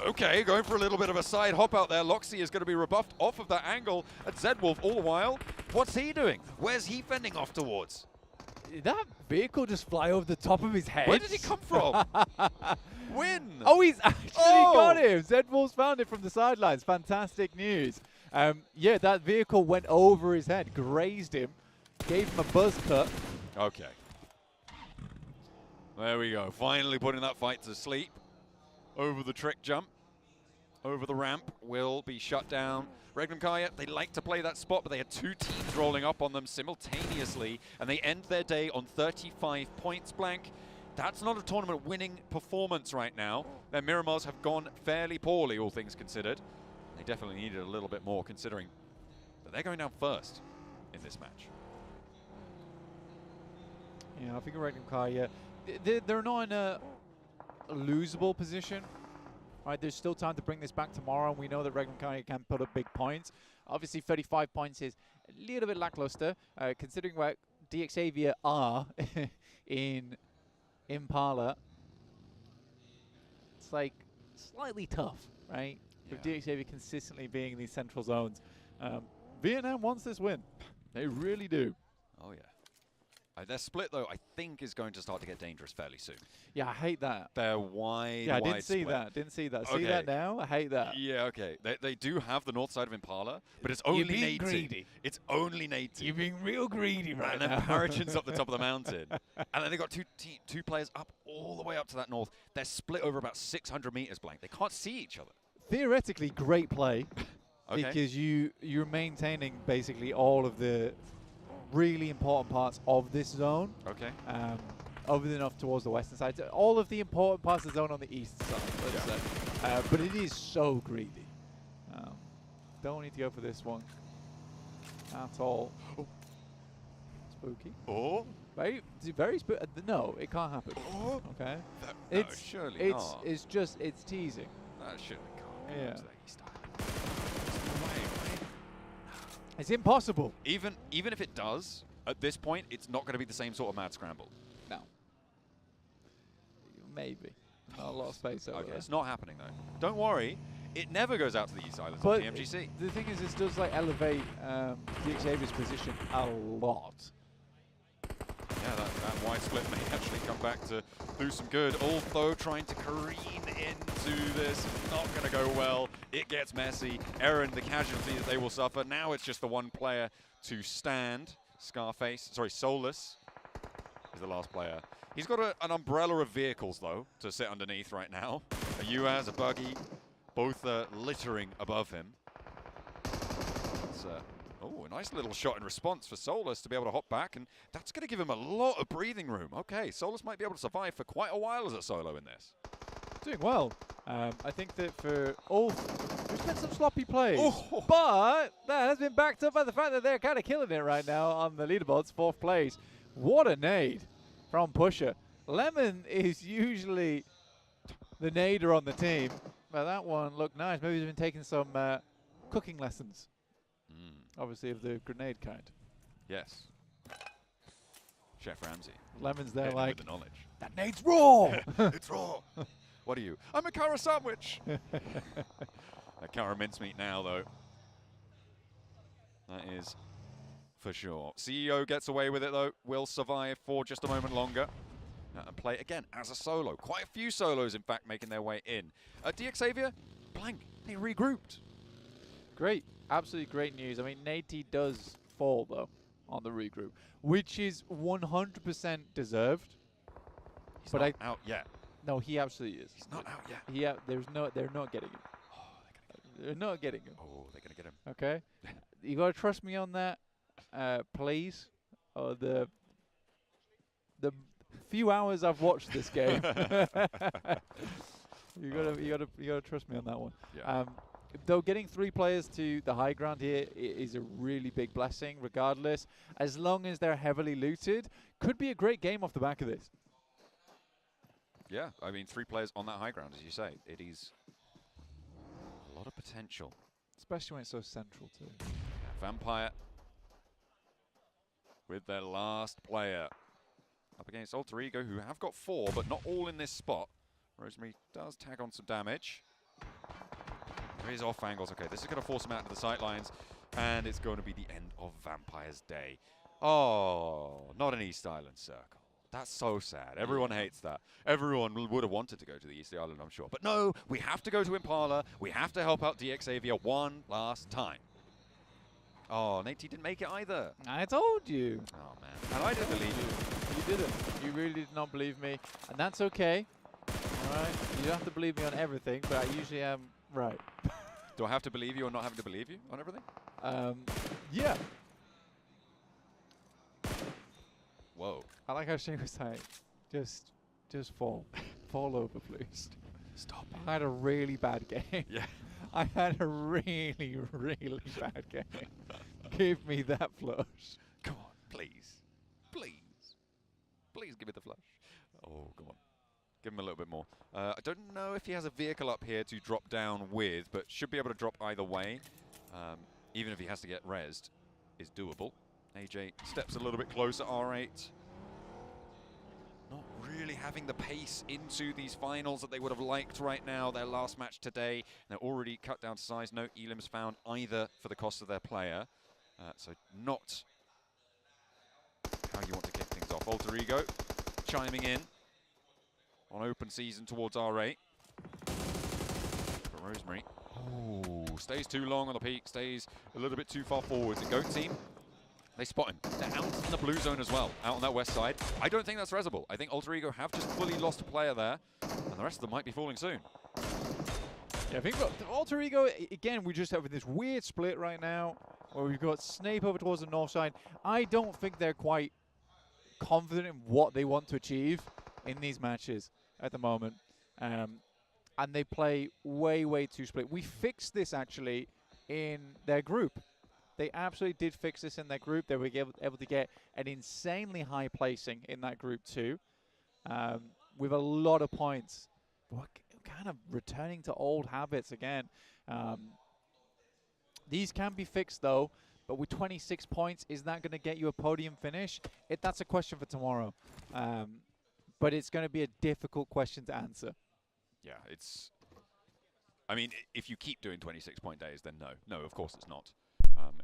Okay, going for a little bit of a side hop out there. Loxy is going to be rebuffed off of that angle at Zedwolf all the while. What's he doing? Where's he fending off towards? Did that vehicle just fly over the top of his head? Where did he come from? Win! Oh, he's actually got him. Zedwolf's found it from the sidelines. Fantastic news. Yeah, that vehicle went over his head, grazed him, gave him a buzz cut. Okay. There we go. Finally putting that fight to sleep. Over the trick jump, over the ramp, will be shut down. Regnum Kaya, they like to play that spot, but they had 2 teams rolling up on them simultaneously, and they end their day on 35 points blank. That's not a tournament-winning performance right now. Their Miramars have gone fairly poorly, all things considered. They definitely needed a little bit more, considering that they're going down first in this match. Yeah, I think Regnum Kaya, they're not in a losable position. Right, there's still time to bring this back tomorrow, and we know that Regnum Kaya can put up big points. Obviously, 35 points is a little bit lackluster, considering where DXavier are in Impala. It's like slightly tough, right? With DXavier consistently being in these central zones. Vietnam wants this win. They really do. Oh, yeah. Their split, though, I think is going to start to get dangerous fairly soon. Yeah, I hate that. They're wide, yeah, I wide didn't see split. that. Didn't see that. Okay. See that now? I hate that. Yeah, okay. They do have the north side of Impala, but it's only being native. greedy. It's only native. You're being real greedy right And then now. Paragin's up the top of the mountain. And then they've got two players up all the way up to that north. They're split over about 600 meters blank. They can't see each other. Theoretically, great play. Okay. Because you're maintaining basically all of the really important parts of this zone. Okay. Other than off towards the western side. So all of the important parts of the zone on the east side, let's say. But it is so greedy. Don't need to go for this one at all. Oh. Spooky. Oh. Very spooky. No, it can't happen. Oh. Okay. No, surely not. It's teasing. That surely can't. Yeah. To the east side. There's no way, right? It's impossible. Even if it does, at this point, it's not going to be the same sort of mad scramble. No. Maybe. Not a lot of space over Okay, there. it's not happening though. Don't worry, it never goes out to the east islands But on PMGC. the thing is, this does like elevate DXavier's position a lot. wide split may actually come back to do some good. Although trying to careen into this, not going to go well. It gets messy. Aaron, the casualty that they will suffer. Now it's just the one player to stand. Solus is the last player. He's got an umbrella of vehicles, though, to sit underneath right now. A UAZ, a buggy, both littering above him. It's a nice little shot in response for Solus to be able to hop back, and that's going to give him a lot of breathing room. Okay, Solus might be able to survive for quite a while as a solo in this. Doing well. I think that for Ulf, there's been some sloppy plays, Oh. but that has been backed up by the fact that they're kind of killing it right now on the leaderboards, 4th place. What a nade from Pusher. Lemon is usually the nader on the team, but that one looked nice. Maybe he's been taking some cooking lessons, obviously of the grenade kind. Yes. Chef Ramsay. Lemon's there Hitting like, with the knowledge. that nade's raw! It's raw. What are you? I'm a Cara sandwich. A Cara mincemeat now, though. That is for sure. CEO gets away with it, though. Will survive for just a moment longer. And play again as a solo. Quite a few solos, in fact, making their way in. DXavier, blank. They regrouped. Great. Absolutely great news. I mean, Nate does fall, though, on the regroup, which is 100% deserved. He's but not out yet. No, he absolutely is. He's not out yet. They're not getting him. They're not getting him. Oh, they're going to get him. Okay? You got to trust me on that, please. The few hours I've watched this game. you gotta trust me on that one. Yeah. Though getting 3 players to the high ground here is a really big blessing, regardless. As long as they're heavily looted, could be a great game off the back of this. Yeah, I mean, 3 players on that high ground, as you say. It is a lot of potential. Especially when it's so central, too. Yeah, Vampire with their last player up against Alter Ego, who have got 4, but not all in this spot. Rosemary does tag on some damage. There is off angles. Okay, this is going to force him out to the sightlines, and it's going to be the end of Vampire's day. Oh, not an East Island circle. That's so sad. Everyone hates that. Everyone would have wanted to go to the East Island, I'm sure. But no, we have to go to Impala. We have to help out DXavier one last time. Oh, Nate didn't make it either. I told you. Oh, man. And I didn't believe you. You didn't. You really did not believe me. And that's okay. All right? You don't have to believe me on everything, but I usually am right. Do I have to believe you or not having to believe you on everything? Yeah. Whoa. I like how Shane was like, just fall. Fall over, please. Stop it. I had a really bad game. Yeah. I had a really, really bad game. Give me that flush. Come on, please. Please. Please give me the flush. Oh, come on. Give him a little bit more. I don't know if he has a vehicle up here to drop down with, but should be able to drop either way. Even if he has to get rezzed, is doable. AJ steps a little bit closer, R8. Not really having the pace into these finals that they would have liked right now. Their last match today, they're already cut down to size. No elims found either for the cost of their player. So not how you want to kick things off. Alter Ego chiming in on open season towards R8. But Rosemary, stays too long on the peak, stays a little bit too far forwards. And Goat team, they spot him. They're out in the blue zone as well, out on that west side. I don't think that's rezzable. I think Alter Ego have just fully lost a player there, and the rest of them might be falling soon. Yeah, I think Alter Ego, again, we just have this weird split right now where we've got Snape over towards the north side. I don't think they're quite confident in what they want to achieve in these matches at the moment. And they play way, way too split. We fixed this, actually, in their group. They absolutely did fix this in their group. They were able to get an insanely high placing in that group, too, with a lot of points. We're kind of returning to old habits again. These can be fixed, though, but with 26 points, is that going to get you a podium finish? That's a question for tomorrow. But it's going to be a difficult question to answer. Yeah, it's... I mean, if you keep doing 26-point days, then no. No, of course it's not.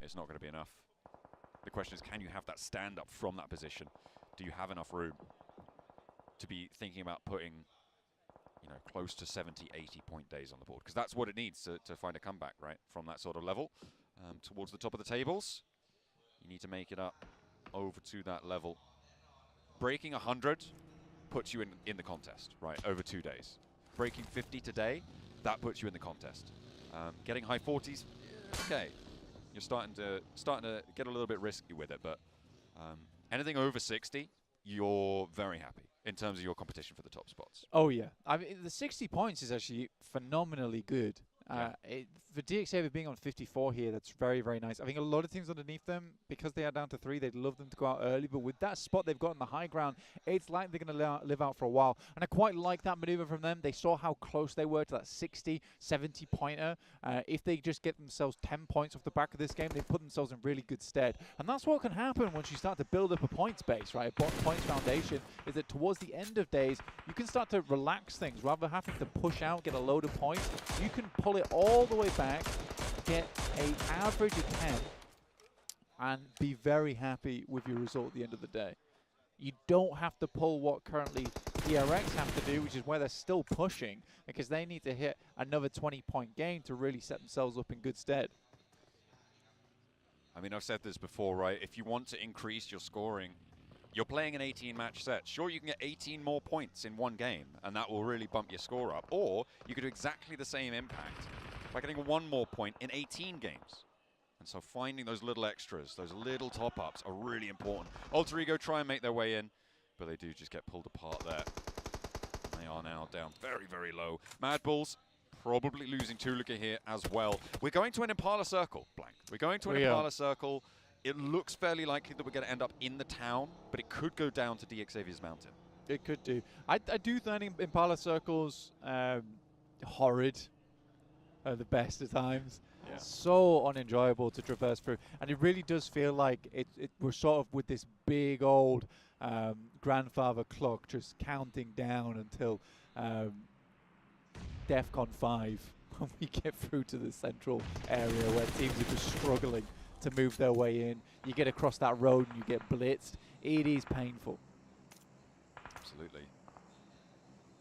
It's not going to be enough. The question is, can you have that stand-up from that position do you have enough room to be thinking about putting, you know, close to 70, 80 point days on the board? Because that's what it needs to find a comeback, right, from that sort of level towards the top of the tables. You need to make it up over to that level. Breaking 100 puts you in the contest, right, over 2 days. Breaking 50 today, that puts you in the contest. Getting high 40s, okay. You're starting to get a little bit risky with it, but anything over 60, you're very happy in terms of your competition for the top spots. Oh yeah, I mean the 60 points is actually phenomenally good. For DXAV being on 54 here, that's very, very nice. I think a lot of teams underneath them, because they are down to 3, they'd love them to go out early. But with that spot they've got on the high ground, it's like they're going to live out for a while. And I quite like that maneuver from them. They saw how close they were to that 60, 70 pointer. If they just get themselves 10 points off the back of this game, they put themselves in really good stead. And that's what can happen once you start to build up a points base, right? A points foundation, is that towards the end of days, you can start to relax things. Rather than having to push out, get a load of points, you can pull it all the way back, get an average of 10, and be very happy with your result at the end of the day. You don't have to pull what currently DRX have to do, which is where they're still pushing, because they need to hit another 20-point game to really set themselves up in good stead. I mean, I've said this before, right? If you want to increase your scoring, you're playing an 18-match set. Sure, you can get 18 more points in one game, and that will really bump your score up. Or you could do exactly the same impact by getting 1 more point in 18 games. And so finding those little extras, those little top-ups are really important. Alter Ego try and make their way in, but they do just get pulled apart there. They are now down very, very low. Mad Bulls probably losing Tulika here as well. We're going to an Impala Circle, Blank. We're going to an Impala Circle. It looks fairly likely that we're going to end up in the town, but it could go down to DXAV's mountain. It could do. I do think Impala Circles horrid at the best of times. Yeah. So unenjoyable to traverse through. And it really does feel like we're sort of with this big old grandfather clock just counting down until DEFCON 5 when we get through to the central area where teams are just struggling to move their way in. You get across that road and you get blitzed. It is painful. Absolutely.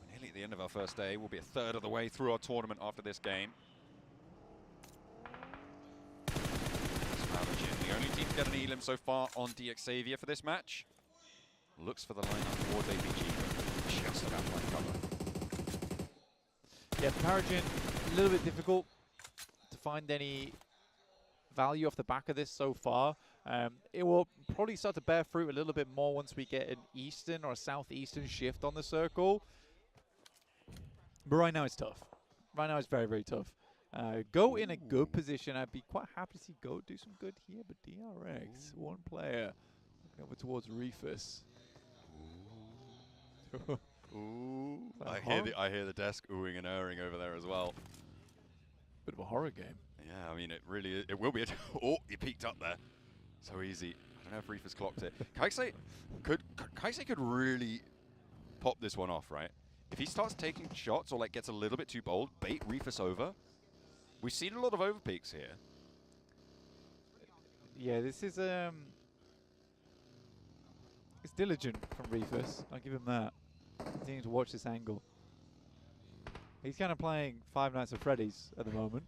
We're nearly at the end of our first day. We'll be a third of the way through our tournament after this game. The only team to get an elim so far on DXAVia for this match. Looks for the lineup towards APG, but just about line cover. Yeah, Paragin, a little bit difficult to find any value off the back of this so far. It will probably start to bear fruit a little bit more once we get an eastern or a southeastern shift on the circle. But right now it's tough. Right now it's very, very tough. Go in a good position. I'd be quite happy to see Go do some good here, but DRX, one player, looking over towards Reefus. Ooh. I hear the desk oohing and erring over there as well. Bit of a horror game. Yeah, I mean, it really is. It will be. Oh, he peeked up there. So easy. I don't know if Reefus clocked it. Kaisei could really pop this one off, right? If he starts taking shots or like gets a little bit too bold, bait Reefus over. We've seen a lot of overpeaks here. Yeah, this is it's diligent from Reefus. I'll give him that. Continuing to watch this angle. He's kind of playing Five Nights at Freddy's at the moment.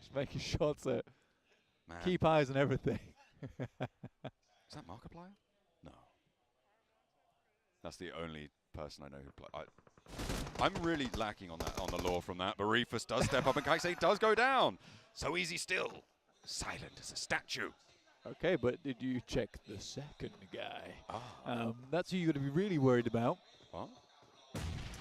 Just making shots that keep eyes on everything. Is that Markiplier? No. That's the only person I know who play. I'm really lacking on that, on the lore from that, but Reefus does step up and Kaisei does go down. So easy still. Silent as a statue. Okay, but did you check the second guy? That's who you're going to be really worried about. What?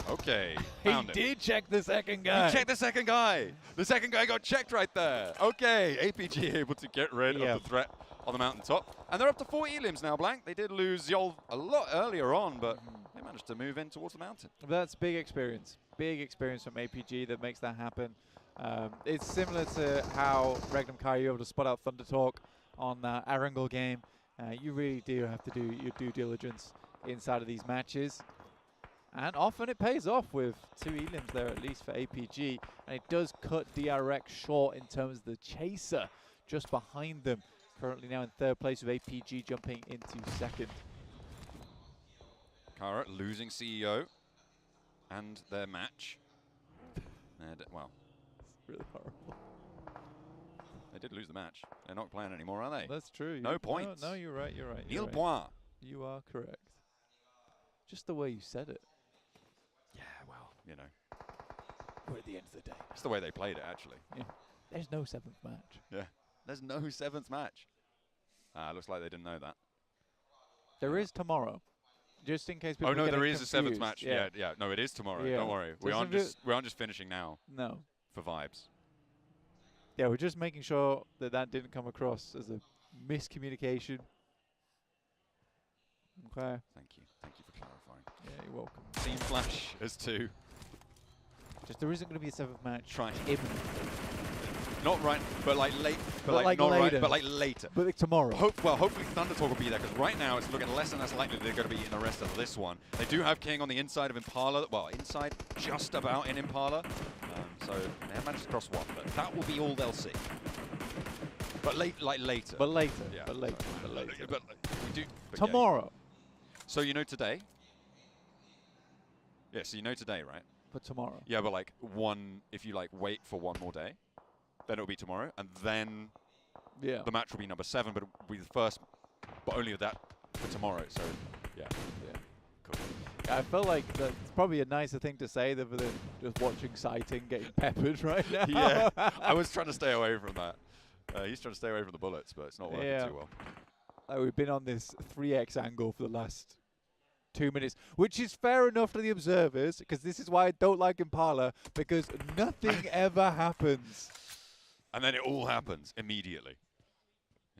Okay. He did check the second guy. He checked the second guy. The second guy got checked right there. Okay, APG able to get rid of the threat on the mountaintop. And they're up to 4 elims now, Blank. They did lose Yol a lot earlier on, but they managed to move in towards the mountain. That's big experience. Big experience from APG that makes that happen. It's similar to how Regnum Kai were able to spot out Thunder Talk on that Arangel game. You really do have to do your due diligence inside of these matches. And often it pays off with 2 elims there, at least for APG. And it does cut DRX short in terms of the chaser just behind them. Currently now in 3rd place with APG jumping into 2nd. Kara losing CEO and their match. Well, It's really horrible. they did lose the match. They're not playing anymore, are they? That's true. No points. No, you're right. You're right. You're Nil right. point. You are correct. Just the way you said it. Yeah, well, you know. We're at the end of the day. It's the way they played it, actually. Yeah. There's no 7th match. Yeah. There's no 7th match. Looks like they didn't know that. There is tomorrow. Just in case people Oh, no, get there is a 7th confused. match. Yeah, no, it is tomorrow. Yeah. Don't worry. We aren't just finishing now No. for vibes. Yeah, we're just making sure that that didn't come across as a miscommunication. Okay. Thank you. Thank you for clarifying. Yeah, you're welcome. Team Flash as 2. Just there isn't going to be a 7th match. Trying. Imminent. Not right, but like late. But like not later. right, but like later. But like tomorrow. Hopefully Thunder Talk will be there, because right now it's looking less and less likely they're going to be in the rest of this one. They do have King on the inside of Impala. Well, inside just about in Impala. So they have managed to cross one, but that will be all they'll see. But later. But later. Yeah. But later. But But later. we do. But yeah. Tomorrow. So you know today? Yeah, so you know today, right? But tomorrow. Yeah, but like if you like wait for one more day, then it'll be tomorrow, and then Yeah. the match will be number 7, but it'll be the first, but only that for tomorrow. So yeah, Yeah. cool. I felt like that's probably a nicer thing to say than just watching Sighting getting peppered right now. Yeah, I was trying to stay away from that. He's trying to stay away from the bullets, but it's not working Yeah. too well. We've been on this 3x angle for the last 2 minutes, which is fair enough to the observers, because this is why I don't like Impala, because nothing ever happens. And then it all happens immediately.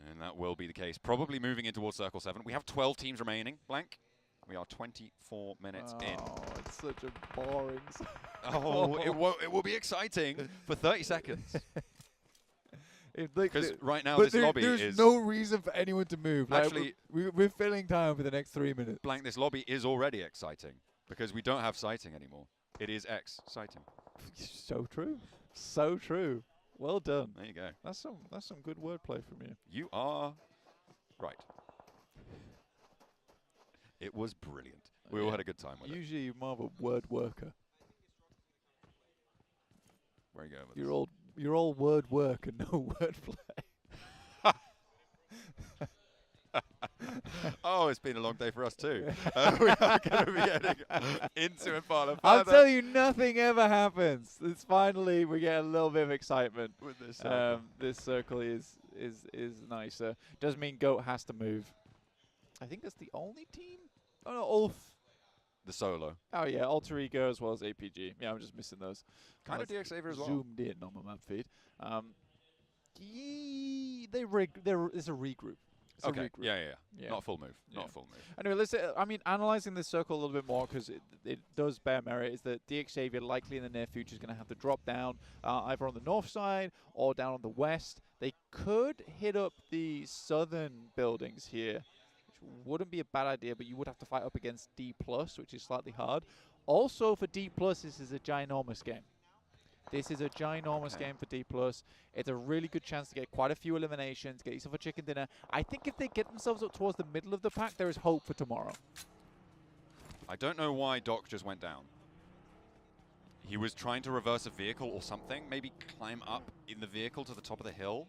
And that will be the case. Probably moving in towards Circle 7. We have 12 teams remaining, Blank. We are 24 minutes in. Oh, it's such a boring. Oh, it will be exciting for 30 seconds. Because right now this lobby there's is... no reason for anyone to move. Actually, we're filling time for the next 3 minutes. Blank, this lobby is already exciting, because we don't have sighting anymore. It is exciting. So true. So true. Well done. There you go. That's some good wordplay from you. You are right. It was brilliant. We all had a good time with it. Usually you're more of a word worker. Where are you going with this? You're all word work and no wordplay. Oh, it's been a long day for us too. We are going to be heading into Impala. I'll tell you, nothing ever happens. It's finally we get a little bit of excitement. With this circle. This circle is nicer. Does mean Goat has to move. I think that's the only team. Oh no, Ulf. The solo. Oh yeah, Alter Ego as well as APG. Yeah, I'm just missing those. Kind of DX Saver as well. Zoomed in on my map feed. It's a regroup. It's a Okay. regroup. Yeah. Not a full move. Yeah. Not a full move. Anyway, let's. Analyzing this circle a little bit more, because it does bear merit, is that DX Xavier likely in the near future is going to have to drop down either on the north side or down on the west. They could hit up the southern buildings here, which wouldn't be a bad idea, but you would have to fight up against D+, which is slightly hard. Also, for D+, this is a ginormous game. This is a ginormous game for D+. It's a really good chance to get quite a few eliminations, get yourself a chicken dinner. I think if they get themselves up towards the middle of the pack, there is hope for tomorrow. I don't know why Doc just went down. He was trying to reverse a vehicle or something, maybe climb up in the vehicle to the top of the hill.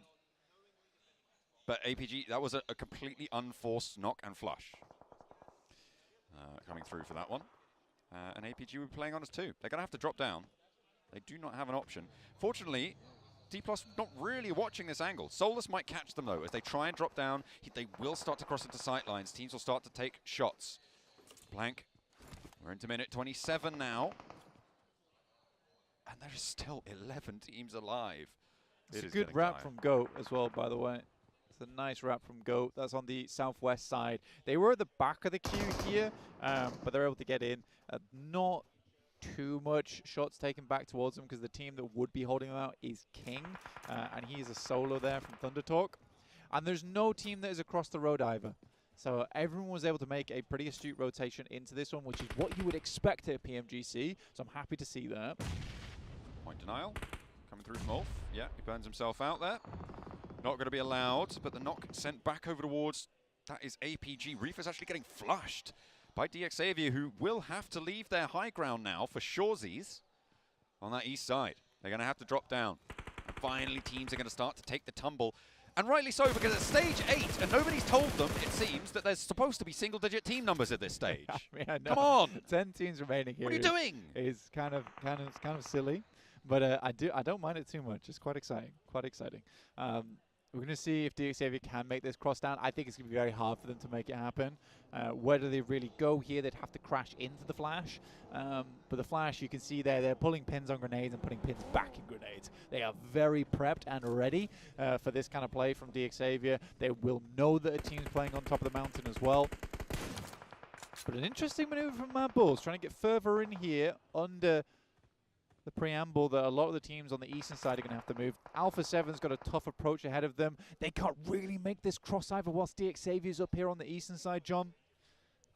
But APG, that was a completely unforced knock and flush. Coming through for that one. And APG will be playing on us too. They're going to have to drop down. They do not have an option. Fortunately, D+ not really watching this angle. Solus might catch them though. As they try and drop down, they will start to cross into sight lines. Teams will start to take shots. Blank. We're into minute 27 now. And there's still 11 teams alive. It's a good wrap from Goat as well, by the way. It's a nice wrap from Goat. That's on the southwest side. They were at the back of the queue here, but they're able to get in. Not too much shots taken back towards them, because the team that would be holding them out is King, and he is a solo there from Thunder Talk. And there's no team that is across the road either. So everyone was able to make a pretty astute rotation into this one, which is what you would expect at PMGC. So I'm happy to see that. Point denial. Coming through from Ulf. Yeah, he burns himself out there. Not going to be allowed, but the knock sent back over towards, that is APG. Reefer's actually getting flushed by DXavier, who will have to leave their high ground now for Shawsies on that east side. They're going to have to drop down. And finally, teams are going to start to take the tumble. And rightly so, because at stage 8, and nobody's told them, it seems, that there's supposed to be single-digit team numbers at this stage. I mean, I know. Come on! 10 teams remaining here. What are you doing? Is kind of silly, but I don't mind it too much. It's quite exciting. Quite exciting. We're going to see if DXavier can make this cross down. I think it's going to be very hard for them to make it happen. Where do they really go here? They'd have to crash into the Flash. But the Flash, you can see there, they're pulling pins on grenades and putting pins back in grenades. They are very prepped and ready for this kind of play from DXavier. They will know that a team's playing on top of the mountain as well. But an interesting maneuver from Mad Bulls, trying to get further in here under the preamble that a lot of the teams on the eastern side are going to have to move. Alpha 7's got a tough approach ahead of them. They can't really make this cross either whilst DXavier's up here on the eastern side, John.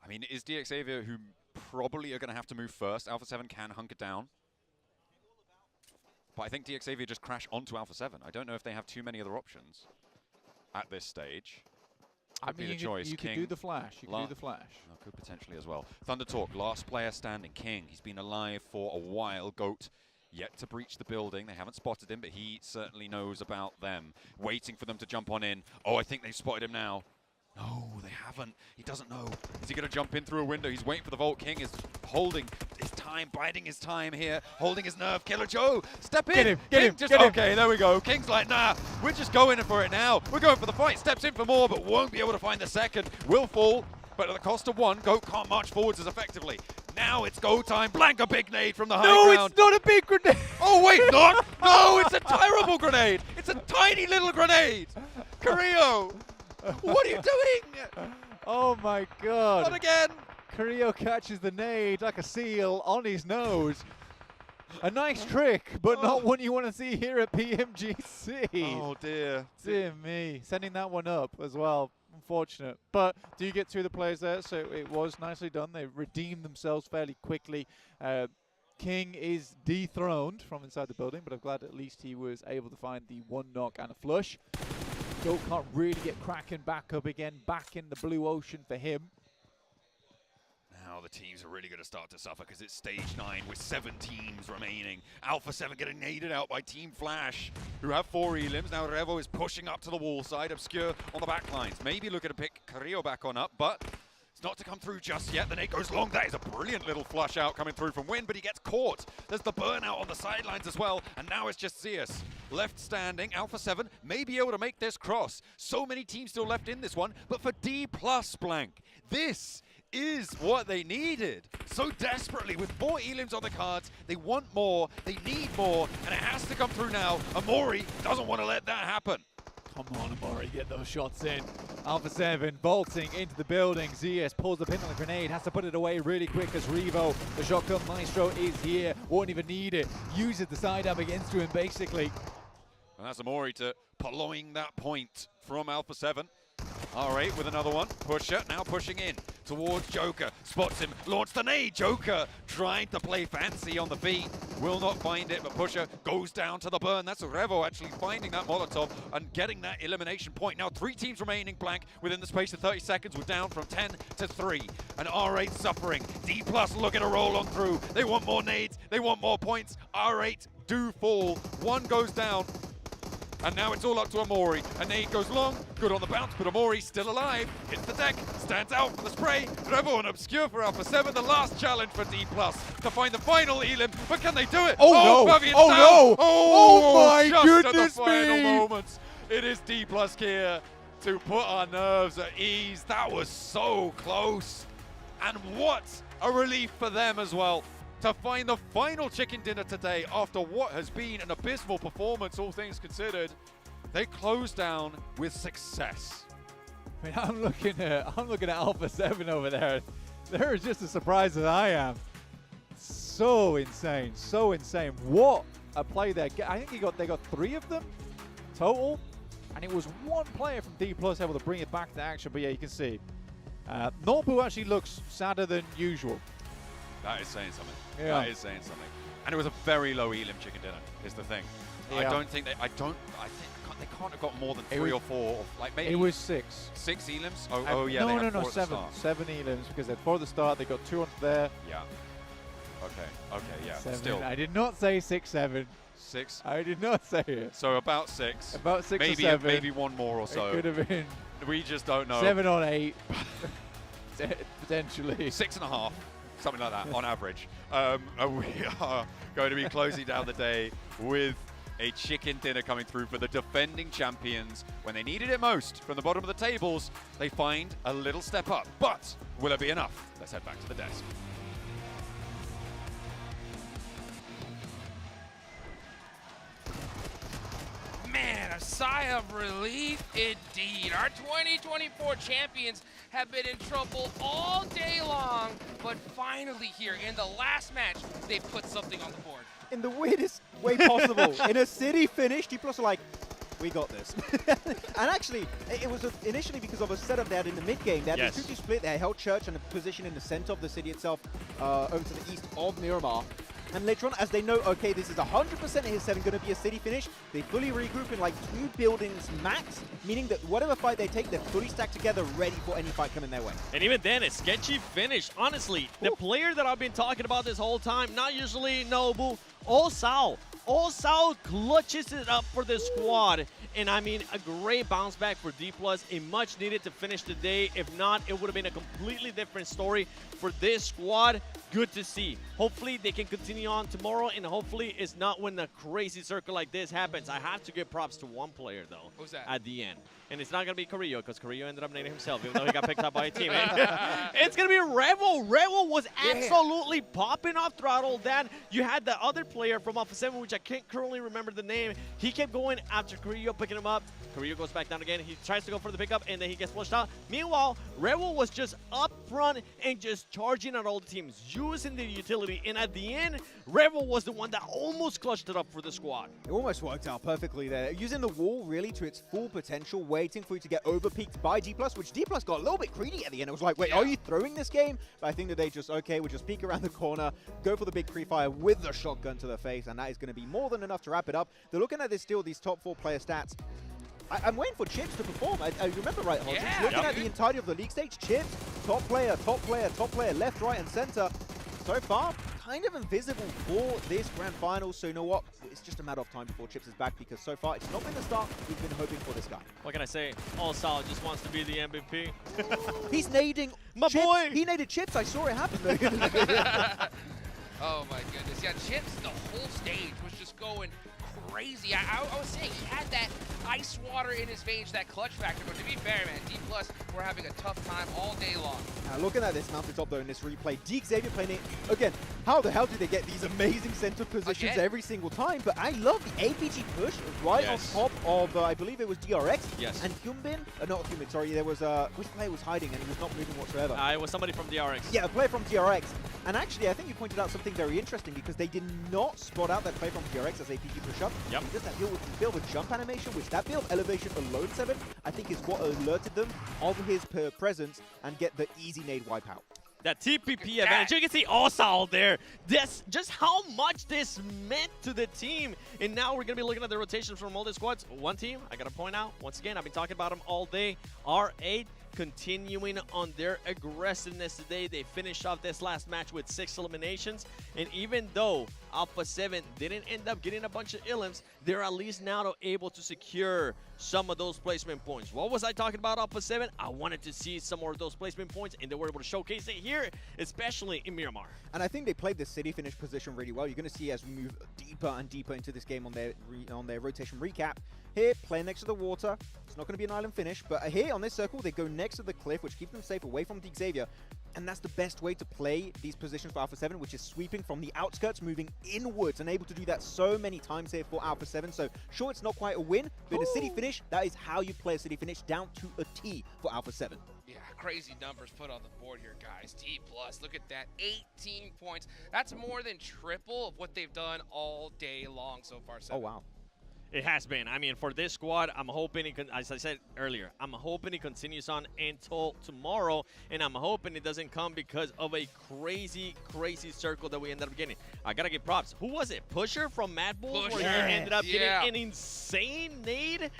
I mean, is DXavier, who probably are going to have to move first. Alpha 7 can hunker down. But I think DXavier just crash onto Alpha 7. I don't know if they have too many other options at this stage. I mean, you could do the Flash. You could do the Flash. Oh, could potentially as well. Thunder Talk, last player standing. King, he's been alive for a while. Goat, yet to breach the building. They haven't spotted him, but he certainly knows about them. Waiting for them to jump on in. Oh, I think they've spotted him now. No, they haven't. He doesn't know. Is he going to jump in through a window? He's waiting for the Vault. King is holding his time, biding his time here, holding his nerve. Killer Joe, step in. Get him, get him, just, get him. Okay, there we go. King's like, nah, we're just going in for it now. We're going for the fight. Steps in for more, but won't be able to find the second. Will fall, but at the cost of one, Goat can't march forwards as effectively. Now it's go time. Blank a big nade from the high ground. No, it's not a big grenade. Oh, wait, not. No, it's a terrible grenade. It's a tiny little grenade. Carrillo, what are you doing? Oh my God. Not again. Carrillo catches the nade like a seal on his nose. A nice trick, but not one you want to see here at PMGC. Oh, dear. Dear me. Sending that one up as well. Unfortunate. But do you get two of the players there? So it was nicely done. They redeemed themselves fairly quickly. King is dethroned from inside the building, but I'm glad at least he was able to find the one knock and a flush. Goat can't really get Kraken back up again, back in the blue ocean for him. Now the teams are really going to start to suffer because it's stage 9 with 7 teams remaining. Alpha 7 getting naded out by Team Flash, who have 4 elims. Now Revo is pushing up to the wall side, Obscure on the back lines. Maybe looking to pick Carrillo back on up, but it's not to come through just yet. The nade goes long. That is a brilliant little flush out coming through from Win, but he gets caught. There's the burnout on the sidelines as well, and now it's just Zeus left standing. Alpha 7 may be able to make this cross. So many teams still left in this one, but for D+, Blank, this is what they needed so desperately. With 4 elims on the cards, they want more, they need more, and it has to come through now. Amori doesn't want to let that happen. Come on, Amori, get those shots in. Alpha 7 vaulting into the building. ZS pulls the pin on the grenade, has to put it away really quick as Revo, the shotgun maestro, is here. Won't even need it. Uses the side up against him, basically. And that's Amori to purloin that point from Alpha 7. R8 with another one. Pusher now pushing in towards Joker. Spots him. Launch the nade. Joker trying to play fancy on the feet. Will not find it, but Pusher goes down to the burn. That's Revo actually finding that Molotov and getting that elimination point. Now 3 teams remaining, Blank, within the space of 30 seconds. We're down from 10 to 3. And R8 suffering. D+ looking to roll on through. They want more nades. They want more points. R8 do fall. 1 goes down. And now it's all up to Amori. A nade goes long, good on the bounce, but Amori's still alive. Hits the deck, stands out for the spray. Revo and Obscure for Alpha 7, the last challenge for D+, to find the final elim. But can they do it? Oh, no! Fabian's Oh, down. no! Oh, My just goodness at the final me! moments. It is D+ here to put our nerves at ease. That was so close. And what a relief for them as well, to find the final chicken dinner today after what has been an abysmal performance, all things considered. They close down with success. I mean, I'm looking at Alpha 7 over there. They're just as surprised as I am. So insane, so insane. What a play there. I think they got 3 of them total, and it was 1 player from D+ able to bring it back to action. But yeah, you can see Norbu actually looks sadder than usual. That is saying something. Yeah. That is saying something. And it was a very low elim chicken dinner, is the thing. Yeah. I think They can't have got more than 3 or 4, like maybe It was 6. 6 elims. Oh yeah, No, they no, had no, 4 at the 7. start. 7 elims because before the start they got 2 onto there. Yeah. Okay, yeah. 7. Still I did not say 6, 7. 6. I did not say it. So about 6. About 6 maybe or 7. maybe one more or It so. could have been We just don't know. 7 or 8. Potentially. 6.5, something like that on average. We are going to be closing down the day with a chicken dinner coming through for the defending champions. When they needed it most, from the bottom of the tables, they find a little step up. But will it be enough? Let's head back to the desk. Man, a sigh of relief indeed. Our 2024 champions have been in trouble all day long, but finally here in the last match, they put something on the board. In the weirdest way possible. In a city finish, D+ are like, we got this. And actually, it was initially because of a setup they had in the mid game. They had Yes. the 2-2 split. They held Church and a position in the center of the city itself, over to the east of Miramar. And later on, as they know, okay, this is 100% his 7 going to be a city finish, they fully regroup in like 2 buildings max, meaning that whatever fight they take, they're fully stacked together, ready for any fight coming their way. And even then, a sketchy finish. Honestly, the player that I've been talking about this whole time, not usually Nobu, Osao. Osao clutches it up for the squad. And I mean, a great bounce back for D+, a much needed to finish the day. If not, it would have been a completely different story for this squad. Good to see. Hopefully they can continue on tomorrow, and hopefully it's not when a crazy circle like this happens. I have to give props to one player though. Who's that? At the end. And it's not going to be Carrillo, because Carrillo ended up naming himself, even though he got picked up by a teammate. It's going to be Revel. Revel was absolutely popping off throttle. Then you had the other player from Alpha 7, which I can't currently remember the name. He kept going after Carrillo, picking him up. Carrillo goes back down again. He tries to go for the pickup, and then he gets flushed out. Meanwhile, Revel was just up front and just charging at all the teams, using the utility. And at the end, Revel was the one that almost clutched it up for the squad. It almost worked out perfectly there. Using the wall really to its full potential, waiting for you to get overpeaked by D+, which D+ got a little bit greedy at the end. It was like, wait, are you throwing this game? But I think that they just, okay, we'll just peek around the corner, go for the big pre-fire with the shotgun to the face, and that is going to be more than enough to wrap it up. They're looking at this still, these top 4 player stats. I'm waiting for Chips to perform. I remember right, Hodges. Yeah, Looking at the entirety of the league stage, Chips, top player, left, right, and center. So far, kind of invisible for this grand final. So you know what? It's just a matter of time before Chips is back, because so far it's not been the start we've been hoping for this guy. What can I say? Osao just wants to be the MVP. He's nading My Chips. boy! He naded Chips. I saw it happen. Oh my goodness. Yeah, Chips, the whole stage was just going crazy. I was saying he had that ice water in his veins, that clutch factor. But to be fair, man, D+, we're having a tough time all day long. Looking at this mountaintop though in this replay, Xavier playing it again. How the hell do they get these amazing center positions every single time? But I love the APG push right on top of, I believe it was DRX. Yes. And Hyunbin, not Hyunbin, sorry, there was, which player was hiding and he was not moving whatsoever? It was somebody from DRX. Yeah, a player from DRX. And actually, I think you pointed out something very interesting, because they did not spot out that player from DRX as APG push up. Yep. Just that build with a bit of a jump animation, which that bit of elevation alone, 7, I think is what alerted them of his presence and get the easy nade wipeout. That TPP advantage. You can see Osao there. This, just how much this meant to the team. And now we're going to be looking at the rotations from all the squads. One team, I got to point out, once again, I've been talking about them all day. R8 continuing on their aggressiveness today. They finished off this last match with 6 eliminations. And even though Alpha 7 didn't end up getting a bunch of elims, they're at least now able to secure some of those placement points. What was I talking about Alpha 7? I wanted to see some more of those placement points, and they were able to showcase it here, especially in Miramar. And I think they played the city finish position really well. You're going to see as we move deeper and deeper into this game on their rotation recap. Here, playing next to the water. It's not going to be an island finish, but here on this circle, they go next to the cliff, which keeps them safe away from Xavier. And that's the best way to play these positions for Alpha 7, which is sweeping from the outskirts, moving inwards, and able to do that so many times here for Alpha 7. So, sure, it's not quite a win, but in a city finish, that is how you play a city finish, down to a T for Alpha 7. Yeah, crazy numbers put on the board here, guys. D+, look at that, 18 points. That's more than triple of what they've done all day long so far. 7. Oh, wow. It has been. I mean, for this squad, I'm hoping it can, as I said earlier, I'm hoping it continues on until tomorrow, and I'm hoping it doesn't come because of a crazy, crazy circle that we ended up getting. I gotta give props. Who was it? Pusher from Mad Bulls, where he ended up getting an insane nade.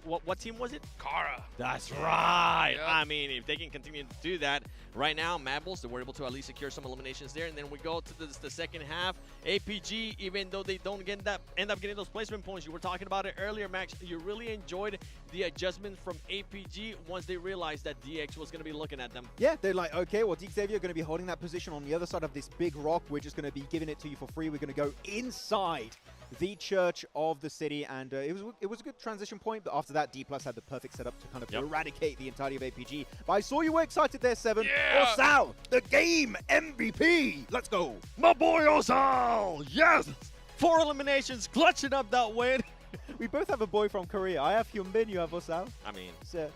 What team was it? Kara. That's right. Yep. I mean, if they can continue to do that right now, Mabbles, they were able to at least secure some eliminations there. And then we go to the second half. APG, even though they don't end up getting those placement points, you were talking about it earlier, Max. You really enjoyed the adjustment from APG once they realized that DX was going to be looking at them. Yeah, they're like, okay, well, Xavier are going to be holding that position on the other side of this big rock. We're just going to be giving it to you for free. We're going to go inside the church of the city, and it was a good transition point, but after that, D+ had the perfect setup to kind of eradicate the entirety of APG. But I saw you were excited there, Seven. Yeah! Osal, the game MVP. Let's go. My boy Osal! Yes! 4 eliminations, clutching up that win. We both have a boy from Korea. I have Hyunbin, you have Osal. I mean, So,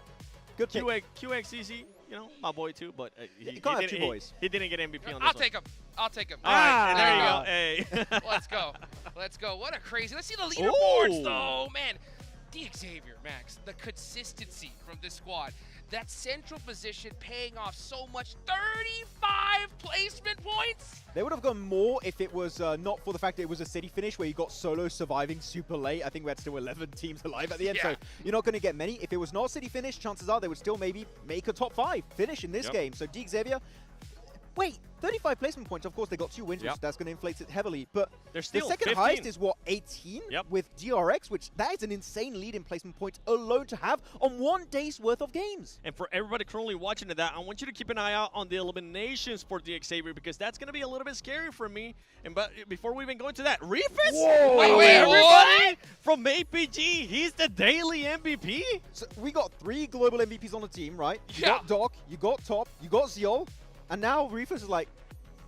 good pick. QXCC, you know, my boy too, but You can't have two boys. He didn't get MVP on this I'll one. take him. I'll take him. All right, there there you you go. go. Hey. Let's go. Let's go. What a crazy. Let's see the leaderboards, Ooh. though. Man, Xavier, Max, the consistency from this squad. That central position paying off so much. 35 placement points. They would have gone more if it was not for the fact that it was a city finish where you got solo surviving super late. I think we had still 11 teams alive at the end, Yeah. so you're not going to get many. If it was not a city finish, chances are they would still maybe make a top 5 finish in this game. So Xavier, wait, 35 placement points. Of course, they got 2 wins, which that's going to inflate it heavily. But They're the still second 15. highest is what, 18 with DRX, which that is an insane lead in placement points alone to have on 1 day's worth of games. And for everybody currently watching that, I want you to keep an eye out on the eliminations for the Xavier, because that's going to be a little bit scary for me. And but before we even go into that, Reefus? Whoa! Wait, Everybody from APG, he's the daily MVP? So we got 3 global MVPs on the team, right? You Yeah. got Doc, you got Top, you got Zeol, and now Reefus is like,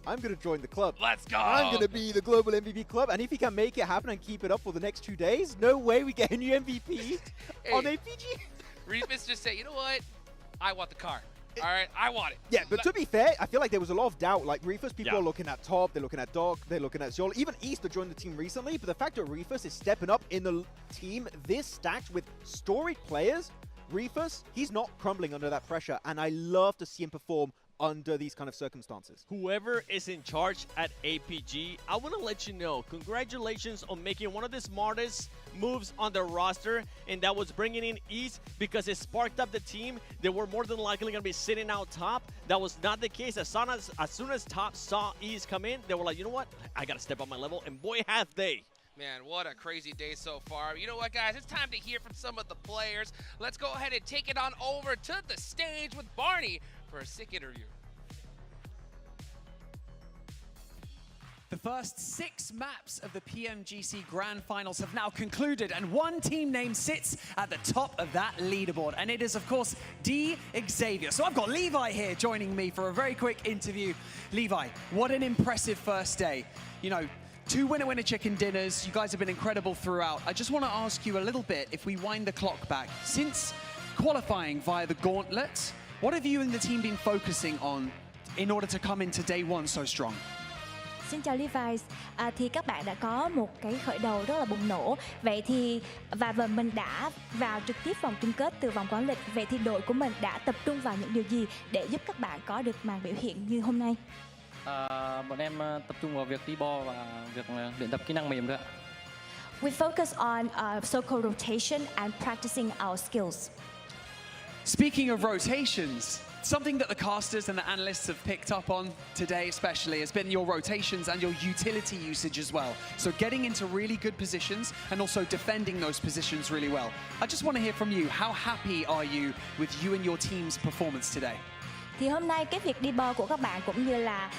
I'm going to join the club. Let's go. I'm going to be the global MVP club, and if he can make it happen and keep it up for the next 2 days, no way we get a new MVP on APG. Reefus just say, you know what? I want the car. All right, I want it. Yeah, but to be fair, I feel like there was a lot of doubt. Like, Reefus, people Yeah. are looking at Top, they're looking at Doc, they're looking at Zeol. Even Easter joined the team recently, but the fact that Reefus is stepping up in the team this stacked with storied players, Reefus, he's not crumbling under that pressure, and I love to see him perform under these kind of circumstances. Whoever is in charge at APG, I want to let you know, congratulations on making one of the smartest moves on the roster, and that was bringing in East, because it sparked up the team. They were more than likely going to be sitting out top. That was not the case. As soon as top saw East come in, they were like, you know what? I got to step up my level, and boy, have they. Man, what a crazy day so far. You know what, guys? It's time to hear from some of the players. Let's go ahead and take it on over to the stage with Barney for a sick interview. The first 6 maps of the PMGC Grand Finals have now concluded, and one team name sits at the top of that leaderboard, and it is, of course, Xavier. So I've got Levi here joining me for a very quick interview. Levi, what an impressive first day. You know, 2 winner-winner chicken dinners. You guys have been incredible throughout. I just want to ask you a little bit, if we wind the clock back, since qualifying via the gauntlet, what have you and the team been focusing on in order to come into day 1 so strong? Xin chào Levi's, thì các bạn đã có một cái khởi đầu rất là bùng nổ. Vậy thì và mình đã vào trực tiếp vòng chung kết từ vòng quán lịch. Vậy thì đội của mình đã tập trung vào những điều gì để giúp các bạn có được màn biểu hiện như hôm nay? Bọn em tập trung vào việc đi bo và việc luyện tập kỹ năng mềm thôi ạ. We focus on so-called rotation and practicing our skills. Speaking of rotations, something that the casters and the analysts have picked up on today especially has been your rotations and your utility usage as well. So getting into really good positions and also defending those positions really well. I just want to hear from you, how happy are you with you and your team's performance today? Thì hôm nay cái việc đi bo của các bạn cũng như là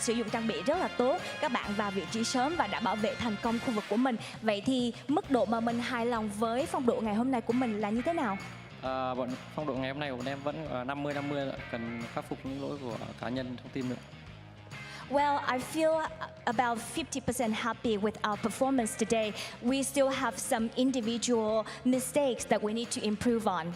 sử dụng trang bị rất là tốt. Các bạn vào vị trí sớm và đã bảo vệ thành công khu vực của mình. Vậy thì mức độ mà mình hài lòng với phong độ ngày hôm nay của mình là như thế nào? Phong độ ngày hôm nay của bọn em vẫn 50-50, cần khắc phục những lỗi của cá nhân trong team nữa. Well, I feel about 50% happy with our performance today. We still have some individual mistakes that we need to improve on.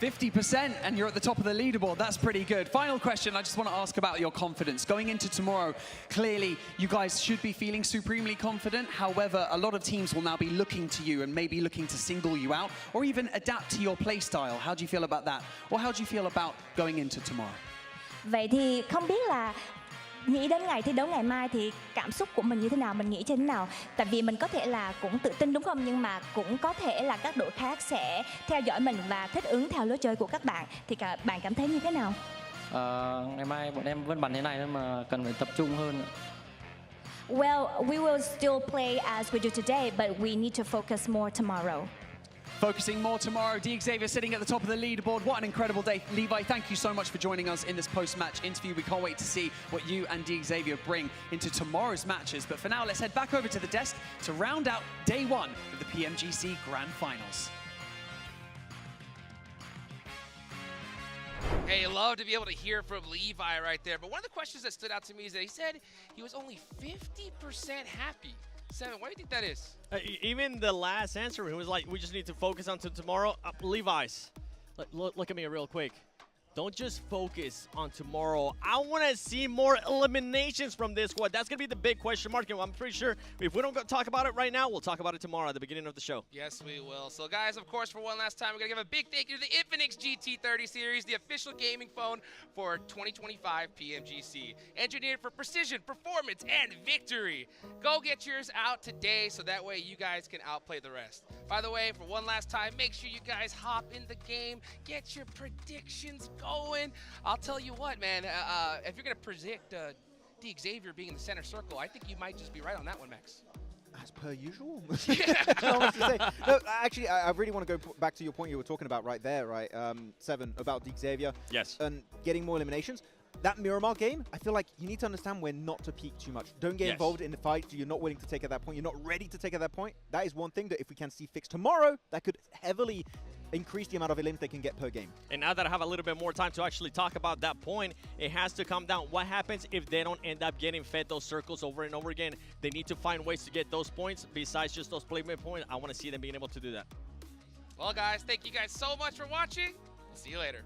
50% and you're at the top of the leaderboard. That's pretty good. Final question, I just want to ask about your confidence. Going into tomorrow, clearly you guys should be feeling supremely confident. However, a lot of teams will now be looking to you and maybe looking to single you out or even adapt to your play style. How do you feel about that? Or how do you feel about going into tomorrow? Vậy thì không biết là nghĩ đến ngày thi đấu ngày mai thì cảm xúc của mình như thế nào, mình nghĩ như thế nào? Tại vì mình có thể là cũng tự tin đúng không? Nhưng mà cũng có thể là các đội khác sẽ theo dõi mình và thích ứng theo lối chơi của các bạn. Thì bạn cảm thấy như thế nào? Ngày mai bọn em vẫn bắn thế này thôi mà cần phải tập trung hơn. Well, we will still play as we do today, but we need to focus more tomorrow. Focusing more tomorrow. Xavier sitting at the top of the leaderboard. What an incredible day. Levi, thank you so much for joining us in this post-match interview. We can't wait to see what you and Xavier bring into tomorrow's matches. But for now, let's head back over to the desk to round out day one of the PMGC Grand Finals. Hey, love to be able to hear from Levi right there. But one of the questions that stood out to me is that he said he was only 50% happy. Seven, why do you think that is? Even the last answer, he was like, we just need to focus on tomorrow. Levi's, look at me real quick. Don't just focus on tomorrow. I want to see more eliminations from this squad. That's going to be the big question mark. And I'm pretty sure if we don't talk about it right now, we'll talk about it tomorrow at the beginning of the show. Yes, we will. So, guys, of course, for one last time, we're going to give a big thank you to the Infinix GT30 series, the official gaming phone for 2025 PMGC. Engineered for precision, performance, and victory. Go get yours out today so that way you guys can outplay the rest. By the way, for one last time, make sure you guys hop in the game, get your predictions going. I'll tell you what, man, if you're going to predict Xavier being in the center circle, I think you might just be right on that one, Max. As per usual. I want to say. No, actually, I really want to go back to your point you were talking about right there, right? Seven, about Xavier. Yes. And getting more eliminations. That Miramar game, I feel like you need to understand when not to peek too much. Don't get involved in the fight you're not willing to take at that point. You're not ready to take at that point. That is one thing that if we can see fixed tomorrow, that could heavily increase the amount of elims they can get per game. And now that I have a little bit more time to actually talk about that point, it has to come down. What happens if they don't end up getting fed those circles over and over again? They need to find ways to get those points besides just those placement points. I want to see them being able to do that. Well, guys, thank you guys so much for watching. See you later.